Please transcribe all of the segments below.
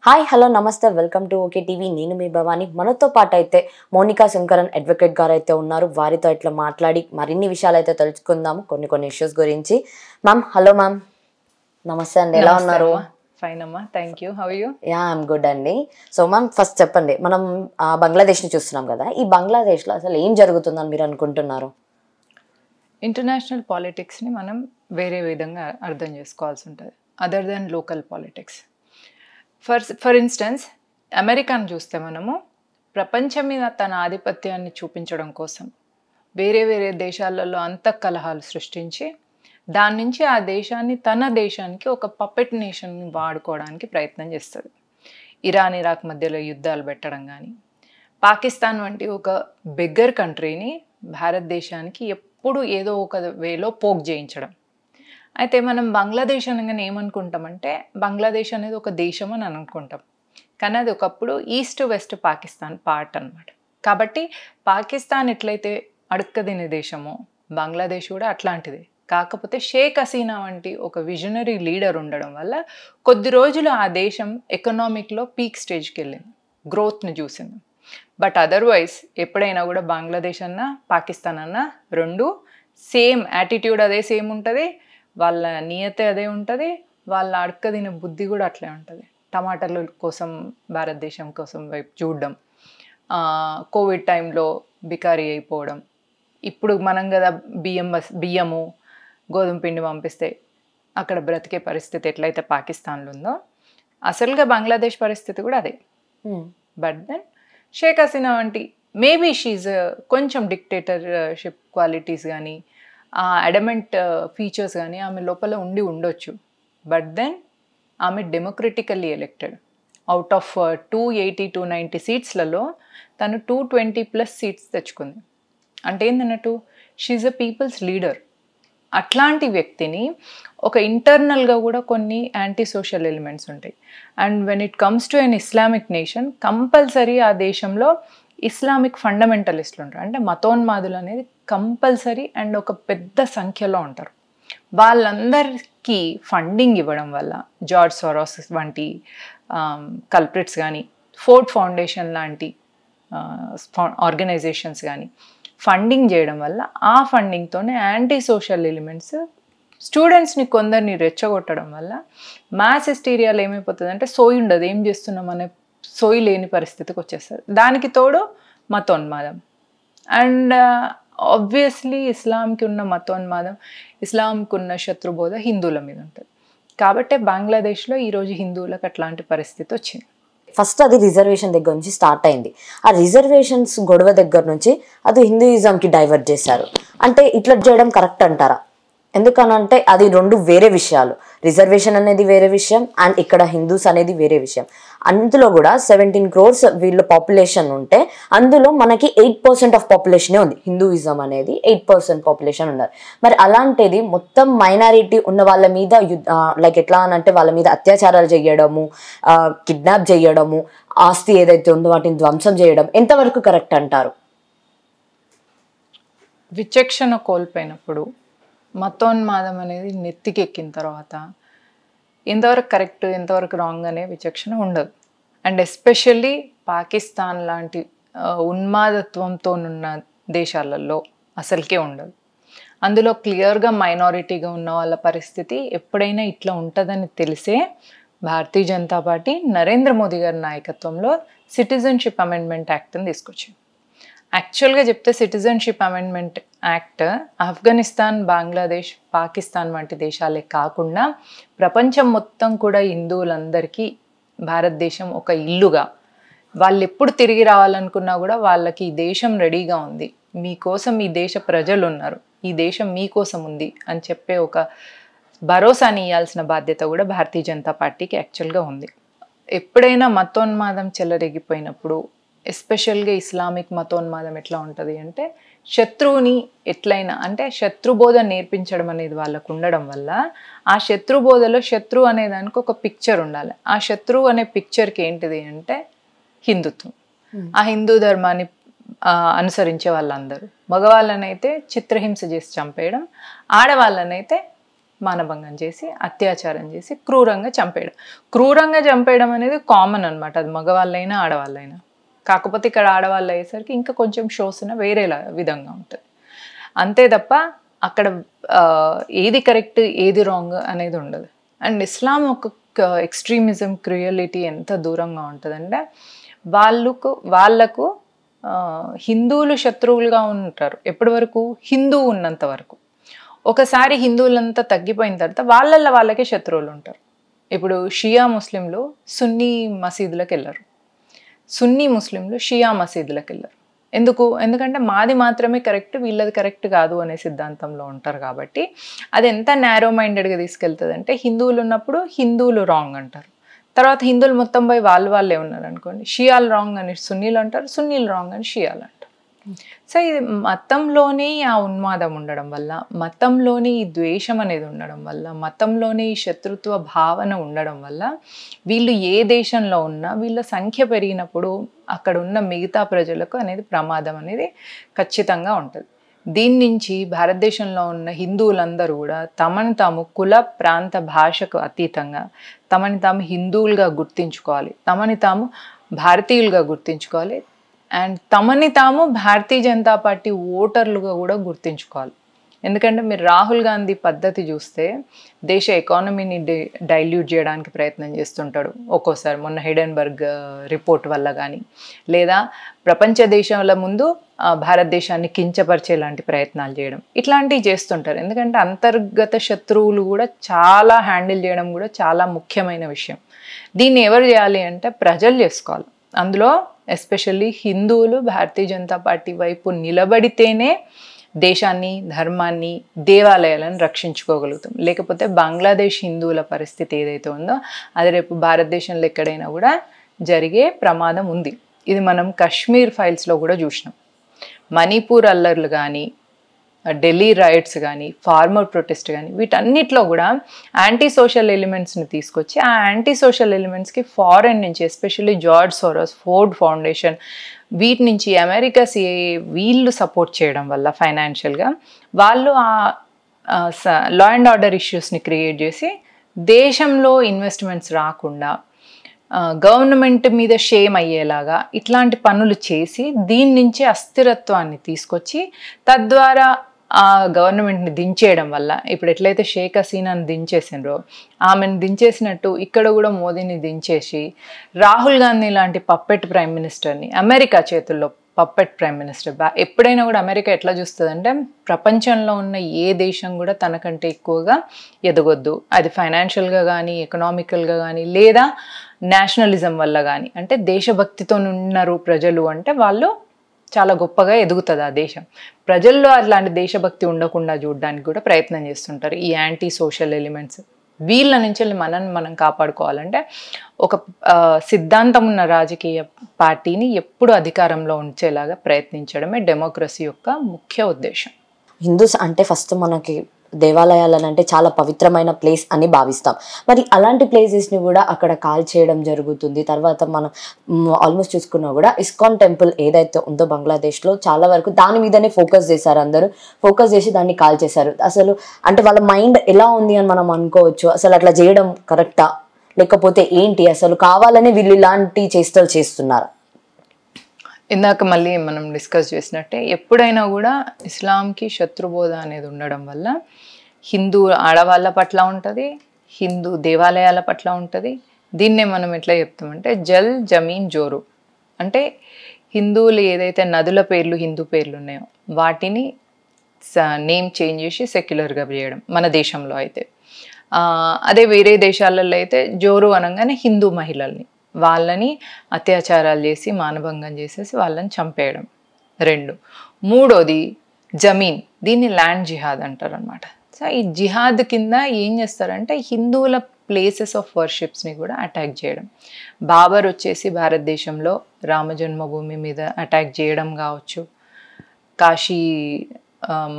Hi hello నమస్తే welcome to okay TV. నేను మీ భవాని. మనతో పాటు అయితే మోనికా శంకరన్ అడ్వకేట్ గారు అయితే ఉన్నారు. వారితో ఇట్లా మాట్లాడి మరిన్ని విషయాలు అయితే తెలుసుకుందాము, కొన్ని ఇష్యూస్ గురించి. మ్యామ్ హలో మ్యామ్, నమస్తే అండి, ఎలా ఉన్నారు? ఫైన్ అమ్మా, thank you. How are you? Yeah I'm good అండి. సో మ్యామ్ ఫస్ట్ చెప్పండి, మనం బంగ్లాదేశ్ని చూస్తున్నాం కదా, ఈ బంగ్లాదేశ్లో అసలు ఏం జరుగుతుందని మీరు అనుకుంటున్నారు? ఇంటర్నేషనల్ పాలిటిక్స్ని మనం వేరే విధంగా అర్థం చేసుకోవాల్సి ఉంటుంది, other than local politics. For instance, అమెరికాను చూస్తే మనము ప్రపంచం మీద తన ఆధిపత్యాన్ని చూపించడం కోసం వేరే వేరే దేశాలలో అంతఃకలహాలు సృష్టించి దాని నుంచి ఆ దేశాన్ని తన దేశానికి ఒక పపెట్ నేషన్ని వాడుకోవడానికి ప్రయత్నం చేస్తుంది. ఇరాన్ ఇరాక్ మధ్యలో యుద్ధాలు పెట్టడం కానీ, పాకిస్తాన్ వంటి ఒక బిగ్గర్ కంట్రీని భారతదేశానికి ఎప్పుడు ఏదో ఒక వేలో పోక్ చేయించడం. అయితే మనం బంగ్లాదేశ్ అనగానే ఏమనుకుంటామంటే, బంగ్లాదేశ్ అనేది ఒక దేశం అని అనుకుంటాం, కానీ అది ఒకప్పుడు ఈస్ట్ వెస్ట్ పాకిస్తాన్ పార్ట్ అనమాట. కాబట్టి పాకిస్తాన్ ఎట్లయితే అడుక్కదినే దేశమో, బంగ్లాదేశ్ కూడా అట్లాంటిదే. కాకపోతే షేక్ హసీనా వంటి ఒక విజనరీ లీడర్ ఉండడం వల్ల కొద్ది రోజులు ఆ దేశం ఎకనామిక్లో పీక్ స్టేజ్కి వెళ్ళింది, గ్రోత్ని చూసింది. బట్ అదర్వైజ్ ఎప్పుడైనా కూడా బంగ్లాదేశ్ అన్నా పాకిస్తాన్ అన్నా రెండు సేమ్ యాటిట్యూడ్, అదే సేమ్ ఉంటుంది, వాళ్ళ నియతే అదే ఉంటుంది, వాళ్ళ అడకదిన బుద్ధి కూడా అట్లే ఉంటుంది. టమాటాల కోసం భారతదేశం కోసం వైపు చూడడం, కోవిడ్ టైంలో బికారీ అయిపోవడం, ఇప్పుడు మనం కదా బియ్యము గోధుమ పిండి పంపిస్తే అక్కడ బ్రతికే పరిస్థితి ఎట్లయితే పాకిస్తాన్లో ఉందో, అసలుగా బంగ్లాదేశ్ పరిస్థితి కూడా అదే. బట్ దెన్ షేక్ హసీనా వంటి మేబీ షీజ్ కొంచెం డిక్టేటర్షిప్ క్వాలిటీస్ కానీ, ఆ అడమెంట్ ఫీచర్స్ కానీ ఆమె లోపల ఉండొచ్చు. బట్ దెన్ ఆమె డెమోక్రటికల్లీ ఎలెక్టెడ్. అవుట్ ఆఫ్ 280-290 సీట్స్లలో తను 220+ సీట్స్ తెచ్చుకుంది. అంటే ఏంటన్నట్టు, షీఈ్ అ పీపుల్స్ లీడర్. అట్లాంటి వ్యక్తిని ఒక ఇంటర్నల్గా కూడా కొన్ని యాంటీ సోషల్ ఎలిమెంట్స్ ఉంటాయి. And when it comes to an Islamic nation, compulsory ఆ దేశంలో ఇస్లామిక్ ఫండమెంటలిస్టులు ఉంటారు. అంటే మతోన్మాదులు అనేది కంపల్సరీ అండ్ ఒక పెద్ద సంఖ్యలో ఉంటారు. వాళ్ళందరికీ ఫండింగ్ ఇవ్వడం వల్ల జార్జ్ సోరోస్ వంటి కల్ప్రిట్స్ కానీ, ఫోర్డ్ ఫౌండేషన్ లాంటి ఆర్గనైజేషన్స్ కానీ ఫండింగ్ చేయడం వల్ల, ఆ ఫండింగ్తోనే యాంటీ సోషల్ ఎలిమెంట్స్ స్టూడెంట్స్ని కొందరిని రెచ్చగొట్టడం వల్ల మాస్ హిస్టీరియాలో ఏమైపోతుంది, సోయి ఉండదు, ఏం చేస్తున్నాం అనే సోయి లేని పరిస్థితికి వచ్చేస్తారు. దానికి తోడు మతోన్మాదం. అండ్ ఆబ్వియస్లీ ఇస్లాంకి ఉన్న మతోన్మాదం, ఇస్లాంకి ఉన్న శత్రుబోధ హిందువుల మీద ఉంటుంది. కాబట్టి బంగ్లాదేశ్లో ఈరోజు హిందువులకు అట్లాంటి పరిస్థితి వచ్చింది. ఫస్ట్ అది రిజర్వేషన్ దగ్గర నుంచి స్టార్ట్ అయింది. ఆ రిజర్వేషన్స్ గొడవ దగ్గర నుంచి అది హిందూయిజంకి డైవర్ట్ చేశారు. అంటే ఇట్లా చేయడం కరెక్ట్ అంటారా? ఎందుకనంటే అది రెండు వేరే విషయాలు. రిజర్వేషన్ అనేది వేరే విషయం, అండ్ ఇక్కడ హిందూస్ అనేది వేరే విషయం. అందులో కూడా 17 crores వీళ్ళ పాపులేషన్ ఉంటే అందులో మనకి 8% ఆఫ్ పాపులేషనే ఉంది. హిందూయిజం అనేది 8% పాపులేషన్ ఉన్నారు. మరి అలాంటిది మొత్తం మైనారిటీ ఉన్న వాళ్ళ మీద లైక్ ఎట్లా అనంటే వాళ్ళ మీద అత్యాచారాలు చేయడము, కిడ్నాప్ చేయడము, ఆస్తి ఏదైతే ఉందో వాటిని ధ్వంసం చేయడం ఎంతవరకు కరెక్ట్ అంటారు? విచక్షణ కోల్పోయినప్పుడు, మతోన్మాదం అనేది నెత్తికెక్కిన తర్వాత ఎంతవరకు కరెక్ట్ ఎంతవరకు రాంగ్ అనే విచక్షణ ఉండదు. అండ్ ఎస్పెషల్లీ పాకిస్తాన్ లాంటి ఉన్మాదత్వంతో ఉన్న దేశాలలో అసలుకే ఉండదు. అందులో క్లియర్గా మైనారిటీగా ఉన్న వాళ్ళ పరిస్థితి ఎప్పుడైనా ఇట్లా ఉంటుందని తెలిసే భారతీయ జనతా పార్టీ నరేంద్ర మోదీ గారి నాయకత్వంలో సిటిజన్షిప్ అమెండ్మెంట్ యాక్ట్ని తీసుకొచ్చింది. యాక్చువల్గా చెప్తే citizenship amendment act Afghanistan, Bangladesh, Pakistan వంటి దేశాలే కాకుండా ప్రపంచం మొత్తం కూడా హిందువులందరికీ భారతదేశం ఒక ఇల్లుగా, వాళ్ళు ఎప్పుడు తిరిగి రావాలనుకున్నా కూడా వాళ్ళకి ఈ దేశం రెడీగా ఉంది, మీకోసం ఈ దేశ ప్రజలు ఉన్నారు, ఈ దేశం మీకోసం ఉంది అని చెప్పే ఒక భరోసాని ఇవ్వాల్సిన బాధ్యత కూడా భారతీయ జనతా పార్టీకి యాక్చువల్గా ఉంది. ఎప్పుడైనా మతోన్మాదం చెలరేగిపోయినప్పుడు, ఎస్పెషల్గా ఇస్లామిక్ మతోన్మాదం ఎట్లా ఉంటుంది అంటే, శత్రువుని ఎట్లయినా అంటే శత్రుబోధ నేర్పించడం అనేది వాళ్ళకు ఉండడం వల్ల, ఆ శత్రుబోధలో శత్రువు అనేదానికి ఒక పిక్చర్ ఉండాలి. ఆ శత్రువు అనే పిక్చర్కి ఏంటిది అంటే హిందుత్వం. ఆ హిందూ ధర్మాన్ని అనుసరించే వాళ్ళందరూ, మగవాళ్ళనైతే చిత్రహింస చేసి చంపేయడం, ఆడవాళ్ళనైతే మానభంగం చేసి అత్యాచారం చేసి క్రూరంగా చంపేయడం అనేది కామన్ అనమాట. అది మగవాళ్ళైనా ఆడవాళ్ళైనా. కాకపోతే ఇక్కడ ఆడవాళ్ళు అయ్యేసరికి ఇంకా కొంచెం శోషణ వేరేలా విధంగా ఉంటుంది. అంతే తప్ప అక్కడ ఏది కరెక్ట్ ఏది రాంగ్ అనేది ఉండదు. అండ్ ఇస్లాం ఒక ఎక్స్ట్రీమిజం క్రూయలిటీ ఎంత దూరంగా ఉంటుందంటే వాళ్ళకు హిందువులు శత్రువులుగా ఉంటారు ఎప్పటి వరకు, హిందువు ఉన్నంత వరకు. ఒకసారి హిందువులంతా తగ్గిపోయిన తర్వాత వాళ్ళకే శత్రువులు ఉంటారు. ఇప్పుడు షియా ముస్లింలు సున్నీ మసీదులకు వెళ్ళరు, సున్నీ ముస్లింలు షియా మసీదులకు వెళ్ళరు. ఎందుకంటే మాది మాత్రమే కరెక్ట్, వీళ్ళది కరెక్ట్ కాదు అనే సిద్ధాంతంలో ఉంటారు. కాబట్టి అది ఎంత నేరో మైండెడ్గా తీసుకెళ్తుంది అంటే, హిందువులు ఉన్నప్పుడు హిందువులు రాంగ్ అంటారు, తర్వాత హిందువులు మొత్తం పోయి వాళ్ళే ఉన్నారు అనుకోండి, షియాలు రాంగ్ అని సున్నీలు అంటారు, సున్నీలు రాంగ్ అని షియాలు అంటారు. సో ఇది మతంలోనే ఆ ఉన్మాదం ఉండడం వల్ల, మతంలోనే ఈ ద్వేషం అనేది ఉండడం వల్ల, మతంలోనే ఈ శత్రుత్వ భావన ఉండడం వల్ల వీళ్ళు ఏ దేశంలో ఉన్నా వీళ్ళ సంఖ్య పెరిగినప్పుడు అక్కడ ఉన్న మిగతా ప్రజలకు అనేది ప్రమాదం అనేది ఖచ్చితంగా ఉంటుంది. దీని నుంచి భారతదేశంలో ఉన్న హిందువులందరూ కూడా తమను తాము కుల ప్రాంత భాషకు అతీతంగా తమని తాము హిందువులుగా గుర్తించుకోవాలి, తమని తాము భారతీయులుగా గుర్తించుకోవాలి, అండ్ తమని తాము భారతీయ జనతా పార్టీ ఓటర్లుగా కూడా గుర్తించుకోవాలి. ఎందుకంటే మీరు రాహుల్ గాంధీ పద్ధతి చూస్తే దేశ ఎకానమీని డైల్యూట్ చేయడానికి ప్రయత్నం చేస్తుంటాడు ఒక్కోసారి. మొన్న హిడెన్బర్గ్ రిపోర్ట్ వల్ల కానీ, లేదా ప్రపంచ దేశాల ముందు భారతదేశాన్ని కించపరిచేలాంటి ప్రయత్నాలు చేయడం, ఇట్లాంటివి చేస్తుంటారు. ఎందుకంటే అంతర్గత శత్రువులు కూడా చాలా హ్యాండిల్ చేయడం కూడా చాలా ముఖ్యమైన విషయం. దీన్ని ఎవరు చేయాలి అంటే ప్రజలు చేసుకోవాలి. అందులో ఎస్పెషల్లీ హిందువులు భారతీయ జనతా పార్టీ వైపు నిలబడితేనే దేశాన్ని, ధర్మాన్ని, దేవాలయాలను రక్షించుకోగలుగుతాం. లేకపోతే బంగ్లాదేశ్ హిందువుల పరిస్థితి ఏదైతే ఉందో అది రేపు భారతదేశంలో ఎక్కడైనా కూడా జరిగే ప్రమాదం ఉంది. ఇది మనం కాశ్మీర్ ఫైల్స్లో కూడా చూసినాం. మణిపూర్ అల్లర్లు కానీ, ఢిల్లీ రైట్స్ కానీ, ఫార్మర్ ప్రొటెస్ట్ కానీ, వీటన్నిటిలో కూడా యాంటీ సోషల్ ఎలిమెంట్స్ని తీసుకొచ్చి ఆ యాంటీ సోషల్ ఎలిమెంట్స్కి ఫారెన్ నుంచి especially George Soros, Ford foundation, వీటి నుంచి అమెరికా సిఐఏ వీళ్ళు సపోర్ట్ చేయడం వల్ల ఫైనాన్షియల్గా వాళ్ళు లా అండ్ ఆర్డర్ ఇష్యూస్ని క్రియేట్ చేసి దేశంలో ఇన్వెస్ట్మెంట్స్ రాకుండా గవర్నమెంట్ మీద షేమ్ అయ్యేలాగా ఇట్లాంటి పనులు చేసి దీని నుంచి అస్థిరత్వాన్ని తీసుకొచ్చి తద్వారా ఆ గవర్నమెంట్ని దించేయడం వల్ల, ఇప్పుడు ఎట్లయితే షేక్ హసీనాని దించేసినరో ఆమెను దించేసినట్టు ఇక్కడ కూడా మోదీని దించేసి రాహుల్ గాంధీ లాంటి పప్పెట్ ప్రైమ్ మినిస్టర్ని, అమెరికా చేతుల్లో పప్పెట్ ప్రైమ్ మినిస్టర్. ఎప్పుడైనా కూడా అమెరికా ఎట్లా చూస్తుందంటే ప్రపంచంలో ఉన్న ఏ దేశం కూడా తనకంటే ఎక్కువగా ఎదగొద్దు, అది ఫైనాన్షియల్గా కానీ, ఎకనామికల్గా కానీ, లేదా నేషనలిజం వల్ల కానీ, అంటే దేశభక్తితో ఉన్నారు ప్రజలు అంటే వాళ్ళు చాలా గొప్పగా ఎదుగుతుంది ఆ దేశం. ప్రజల్లో అట్లాంటి దేశభక్తి ఉండకుండా చూడడానికి కూడా ప్రయత్నం చేస్తుంటారు ఈ యాంటీ సోషల్ ఎలిమెంట్స్. వీళ్ళ నుంచి మనం కాపాడుకోవాలంటే ఒక సిద్ధాంతం ఉన్న రాజకీయ పార్టీని ఎప్పుడు అధికారంలో ఉంచేలాగా ప్రయత్నించడమే డెమోక్రసీ యొక్క ముఖ్య ఉద్దేశం. హిందూస్ అంటే ఫస్ట్ మనకి దేవాలయాలను అంటే చాలా పవిత్రమైన ప్లేస్ అని భావిస్తాం. మరి అలాంటి ప్లేసెస్ని కూడా అక్కడ కాల్ చేయడం జరుగుతుంది. తర్వాత మనం ఆల్మోస్ట్ చూసుకున్నా కూడా ఇస్కాన్ టెంపుల్ ఏదైతే ఉందో బంగ్లాదేశ్లో చాలా వరకు దాని మీదనే ఫోకస్ చేశారు, అందరూ ఫోకస్ చేసి దాన్ని కాల్ చేశారు. అసలు అంటే వాళ్ళ మైండ్ ఎలా ఉంది అని మనం అనుకోవచ్చు. అసలు అట్లా చేయడం కరెక్టా లేకపోతే ఏంటి, అసలు కావాలని వీళ్ళు ఇలాంటి చేష్టలు చేస్తున్నారు? ఇందాక మళ్ళీ మనం డిస్కస్ చేసినట్టే ఎప్పుడైనా కూడా ఇస్లాంకి శత్రుబోధ అనేది ఉండడం వల్ల హిందూ ఆడవాళ్ళ పట్ల ఉంటుంది, హిందూ దేవాలయాల పట్ల ఉంటుంది. దీన్నే మనం ఎట్లా చెప్తామంటే జల్ జమీన్ జోరు, అంటే హిందువులు ఏదైతే నదుల పేర్లు హిందూ పేర్లు ఉన్నాయో వాటిని నేమ్ చేంజ్ చేసి సెక్యులర్గా చేయడం మన దేశంలో అయితే. అదే వేరే దేశాలలో అయితే జోరు అనగానే హిందూ మహిళల్ని వాళ్ళని అత్యాచారాలు చేసి మానభంగం చేసేసి వాళ్ళని చంపేయడం. 2. మూడోది జమీన్, దీన్ని ల్యాండ్ జిహాద్ అంటారు అనమాట. సో ఈ జిహాద్ కింద ఏం చేస్తారంటే హిందువుల ప్లేసెస్ ఆఫ్ వర్షిప్స్ని కూడా అటాక్ చేయడం. బాబర్ వచ్చేసి భారతదేశంలో రామజన్మభూమి మీద అటాక్ చేయడం కావచ్చు, కాశీ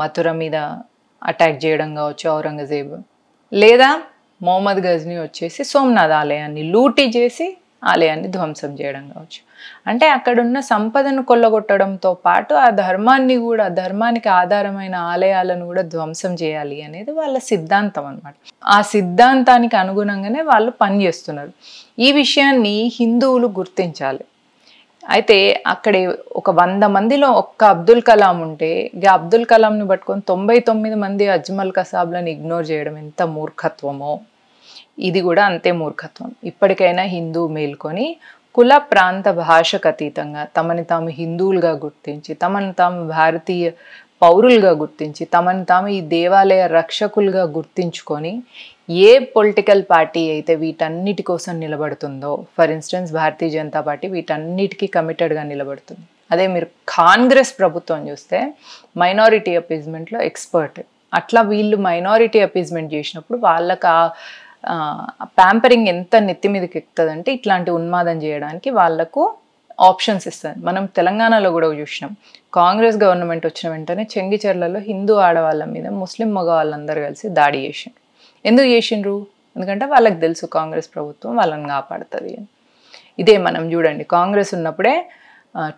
మథుర మీద అటాక్ చేయడం కావచ్చు ఔరంగజేబు, లేదా మొహమ్మద్ గజ్నీ వచ్చేసి సోమనాథ్ ఆలయాన్ని లూటీ చేసి ఆలయాన్ని ధ్వంసం చేయడం కావచ్చు. అంటే అక్కడున్న సంపదను కొల్లగొట్టడంతో పాటు ఆ ధర్మాన్ని కూడా, ధర్మానికి ఆధారమైన ఆలయాలను కూడా ధ్వంసం చేయాలి అనేది వాళ్ళ సిద్ధాంతం అన్నమాట. ఆ సిద్ధాంతానికి అనుగుణంగానే వాళ్ళు పనిచేస్తున్నారు. ఈ విషయాన్ని హిందువులు గుర్తించాలి. అయితే అక్కడ ఒక 100 మందిలో ఒక్క అబ్దుల్ కలాం ఉంటే ఇక అబ్దుల్ కలాంని పట్టుకొని 99 మంది అజ్మల్ కసాబ్లను ఇగ్నోర్ చేయడం ఎంత మూర్ఖత్వమో ఇది కూడా అంతే మూర్ఖత్వం. ఇప్పటికైనా హిందూ మేల్కొని కుల ప్రాంత భాషకు అతీతంగా తమని తాము హిందువులుగా గుర్తించి, తమను తాము భారతీయ పౌరులుగా గుర్తించి, తమను తాము ఈ దేవాలయ రక్షకులుగా గుర్తించుకొని ఏ పొలిటికల్ పార్టీ అయితే వీటన్నిటి కోసం నిలబడుతుందో, for instance Bharatiya Janata party వీటన్నిటికీ కమిటెడ్గా నిలబడుతుంది. అదే మీరు కాంగ్రెస్ ప్రభుత్వం చూస్తే మైనారిటీ అపీజ్మెంట్లో ఎక్స్పర్ట్. అట్లా వీళ్ళు మైనారిటీ అపీజ్మెంట్ చేసినప్పుడు వాళ్ళకి ప్యాంపరింగ్ ఎంత నెత్తి మీదకి ఎక్కుతుందంటే ఇట్లాంటి ఉన్మాదం చేయడానికి వాళ్ళకు ఆప్షన్స్ ఇస్తుంది. మనం తెలంగాణలో కూడా చూసినాం. కాంగ్రెస్ గవర్నమెంట్ వచ్చిన వెంటనే చెంగిచెర్లలో హిందూ ఆడవాళ్ళ మీద ముస్లిం మగవాళ్ళందరూ కలిసి దాడి చేసిండ్రు. ఎందుకు చేసిండ్రు? ఎందుకంటే వాళ్ళకి తెలుసు కాంగ్రెస్ ప్రభుత్వం వాళ్ళని కాపాడుతుంది అని. ఇదే మనం చూడండి, కాంగ్రెస్ ఉన్నప్పుడే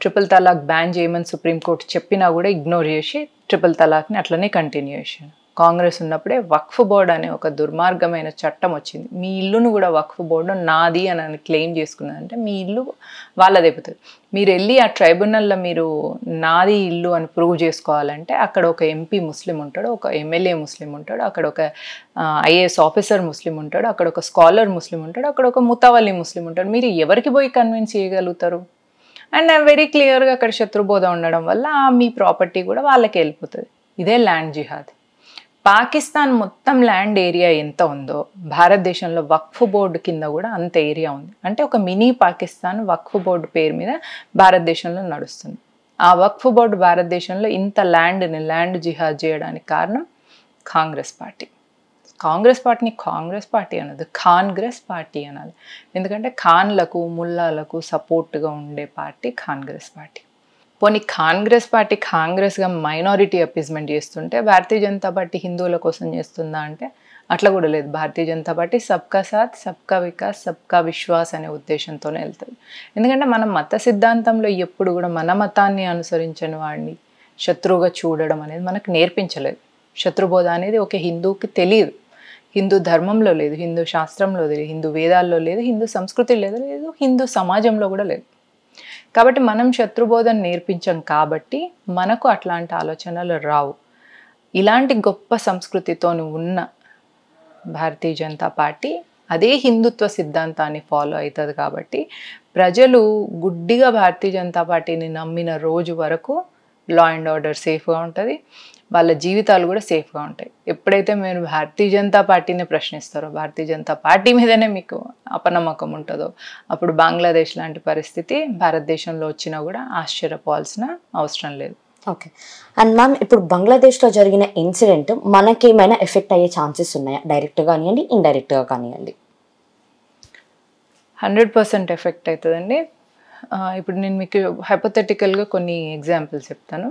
ట్రిపుల్ తలాక్ బ్యాన్ చేయమని సుప్రీంకోర్టు చెప్పినా కూడా ఇగ్నోర్ చేసి ట్రిపుల్ తలాక్ని అట్లనే కంటిన్యూ చేసిండు. కాంగ్రెస్ ఉన్నప్పుడే వక్ఫ్ బోర్డు అనే ఒక దుర్మార్గమైన చట్టం వచ్చింది. మీ ఇల్లును కూడా వక్ఫ్ బోర్డు నాది అని క్లెయిమ్ చేసుకున్నదంటే మీ ఇల్లు వాళ్ళదైపోతుంది. మీరు వెళ్ళి ఆ ట్రైబ్యునల్లో మీరు నాది ఇల్లు అని ప్రూవ్ చేసుకోవాలంటే అక్కడ ఒక ఎంపీ ముస్లిం ఉంటాడు, ఒక ఎమ్మెల్యే ముస్లిం ఉంటాడు, అక్కడ ఒక ఐఏఎస్ ఆఫీసర్ ముస్లిం ఉంటాడు, అక్కడ ఒక స్కాలర్ ముస్లిం ఉంటాడు, అక్కడ ఒక ముతావల్లి ముస్లిం ఉంటాడు. మీరు ఎవరికి పోయి కన్విన్స్ చేయగలుగుతారు? అండ్ వెరీ క్లియర్గా అక్కడ శత్రుబోధ ఉండడం వల్ల మీ ప్రాపర్టీ కూడా వాళ్ళకి వెళ్ళిపోతుంది. ఇదే ల్యాండ్ జిహాద్. పాకిస్తాన్ మొత్తం ల్యాండ్ ఏరియా ఎంత ఉందో భారతదేశంలో వక్ఫ్ బోర్డు కింద కూడా అంత ఏరియా ఉంది. అంటే ఒక మినీ పాకిస్తాన్ వక్ఫ్ బోర్డు పేరు మీద భారతదేశంలో నడుస్తుంది. ఆ వక్ఫ్ బోర్డు భారతదేశంలో ఇంత ల్యాండ్ జిహాద్ చేయడానికి కారణం కాంగ్రెస్ పార్టీ. కాంగ్రెస్ పార్టీని కాంగ్రెస్ పార్టీ అనదు, కాంగ్రెస్ పార్టీ అనాలి. ఎందుకంటే ఖాన్లకు ముల్లాలకు సపోర్ట్గా ఉండే పార్టీ కాంగ్రెస్ పార్టీ. పోనీ కాంగ్రెస్ పార్టీ కాంగ్రెస్గా మైనారిటీ అపీజ్మెంట్ చేస్తుంటే భారతీయ జనతా పార్టీ హిందువుల కోసం చేస్తుందా అంటే అట్లా కూడా లేదు. భారతీయ జనతా పార్టీ సబ్కా సాత్ సబ్కా వికాస్ సబ్కా విశ్వాస్ అనే ఉద్దేశంతోనే వెళ్తుంది. ఎందుకంటే మన మత సిద్ధాంతంలో ఎప్పుడు కూడా మన మతాన్ని అనుసరించని వాడిని శత్రువుగా చూడడం అనేది మనకు నేర్పించలేదు. శత్రుబోధ అనేది ఒక హిందువుకి తెలియదు. హిందూ ధర్మంలో లేదు, హిందూ శాస్త్రంలో లేదు, హిందూ వేదాల్లో లేదు, హిందూ సంస్కృతి లేదు, హిందూ సమాజంలో కూడా లేదు. కాబట్టి మనం శత్రుబోధను నేర్పించాం కాబట్టి మనకు అట్లాంటి ఆలోచనలు రావు. ఇలాంటి గొప్ప సంస్కృతితో ఉన్న భారతీయ జనతా పార్టీ అదే హిందుత్వ సిద్ధాంతాన్ని ఫాలో అవుతుంది. కాబట్టి ప్రజలు గుడ్డిగా భారతీయ జనతా పార్టీని నమ్మిన రోజు వరకు లా అండ్ ఆర్డర్ సేఫ్గా ఉంటుంది, వాళ్ళ జీవితాలు కూడా సేఫ్గా ఉంటాయి. ఎప్పుడైతే మీరు భారతీయ జనతా పార్టీని ప్రశ్నిస్తారో, భారతీయ జనతా పార్టీ మీదనే మీకు అపనమ్మకం ఉంటుందో అప్పుడు బంగ్లాదేశ్ లాంటి పరిస్థితి భారతదేశంలో వచ్చినా కూడా ఆశ్చర్యపోవాల్సిన అవసరం లేదు. ఓకే. అండ్ మ్యామ్, ఇప్పుడు బంగ్లాదేశ్లో జరిగిన ఇన్సిడెంట్ మనకేమైనా ఎఫెక్ట్ అయ్యే ఛాన్సెస్ ఉన్నాయా? డైరెక్ట్గా కానివ్వండి, ఇండైరెక్ట్గా కానివ్వండి. 100% ఎఫెక్ట్ అవుతుందండి. ఇప్పుడు నేను మీకు హైపోథెటికల్గా కొన్ని ఎగ్జాంపుల్స్ చెప్తాను.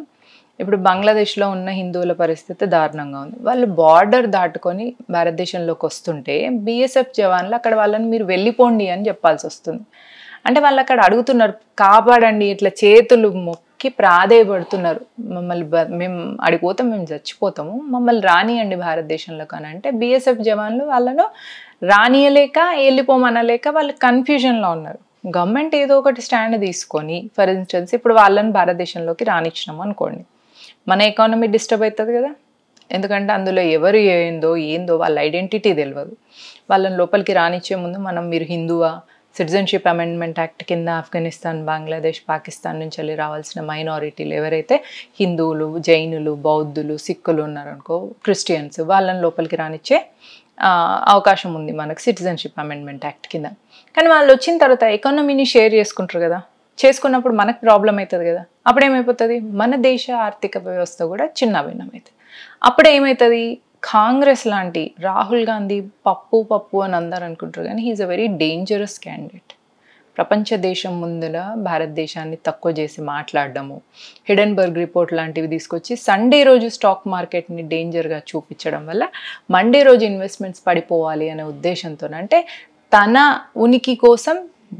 ఇప్పుడు బంగ్లాదేశ్లో ఉన్న హిందువుల పరిస్థితి దారుణంగా ఉంది. వాళ్ళు బార్డర్ దాటుకొని భారతదేశంలోకి వస్తుంటే బీఎస్ఎఫ్ జవాన్లు అక్కడ వాళ్ళని మీరు వెళ్ళిపోండి అని చెప్పాల్సి వస్తుంది. అంటే వాళ్ళు అక్కడ అడుగుతున్నారు, కాపాడండి, ఇట్లా చేతులు మొక్కి ప్రాధేయపడుతున్నారు, మమ్మల్ని మేము అడిగిపోతాం, మేము చచ్చిపోతాము, మమ్మల్ని రానియండి భారతదేశంలోకి అని. అంటే బీఎస్ఎఫ్ జవాన్లు వాళ్ళను రానియలేక వెళ్ళిపోమనలేక వాళ్ళు కన్ఫ్యూజన్లో ఉన్నారు. గవర్నమెంట్ ఏదో ఒకటి స్టాండ్ తీసుకొని, ఫర్ ఇన్స్టెన్స్ ఇప్పుడు వాళ్ళని భారతదేశంలోకి రానిచ్చినాము అనుకోండి, మన ఎకానమీ డిస్టర్బ్ అవుతుంది కదా. ఎందుకంటే అందులో ఎవరు ఏందో వాళ్ళ ఐడెంటిటీ తెలియదు. వాళ్ళని లోపలికి రానిచ్చే ముందు మనం మీరు హిందువా, సిటిజన్షిప్ అమెండ్మెంట్ యాక్ట్ కింద ఆఫ్ఘనిస్తాన్, బంగ్లాదేశ్, పాకిస్తాన్ నుంచి వెళ్ళి రావాల్సిన మైనారిటీలు ఎవరైతే హిందువులు, జైనులు, బౌద్ధులు, సిక్కులు ఉన్నారనుకో, క్రిస్టియన్స్, వాళ్ళని లోపలికి రానిచ్చే అవకాశం ఉంది మనకు సిటిజన్షిప్ అమెండ్మెంట్ యాక్ట్ కింద. కానీ వాళ్ళు వచ్చిన తర్వాత ఎకానమీని షేర్ చేసుకుంటారు కదా, చేసుకున్నప్పుడు మనకు ప్రాబ్లం అవుతుంది కదా. అప్పుడు ఏమైపోతుంది, మన దేశ ఆర్థిక వ్యవస్థ కూడా చిన్న భిన్నమవుతుంది. అప్పుడు ఏమవుతుంది, కాంగ్రెస్ లాంటి రాహుల్ గాంధీ పప్పు అని అందరు అనుకుంటారు, కానీ he's a very dangerous candidate. ప్రపంచ దేశం ముందర భారతదేశాన్ని తక్కువ చేసి మాట్లాడడము, హిడెన్బర్గ్ రిపోర్ట్ లాంటివి తీసుకొచ్చి సండే రోజు స్టాక్ మార్కెట్ని డేంజర్గా చూపించడం వల్ల మండే రోజు ఇన్వెస్ట్మెంట్స్ పడిపోవాలి అనే ఉద్దేశంతో, అంటే తన ఉనికి కోసం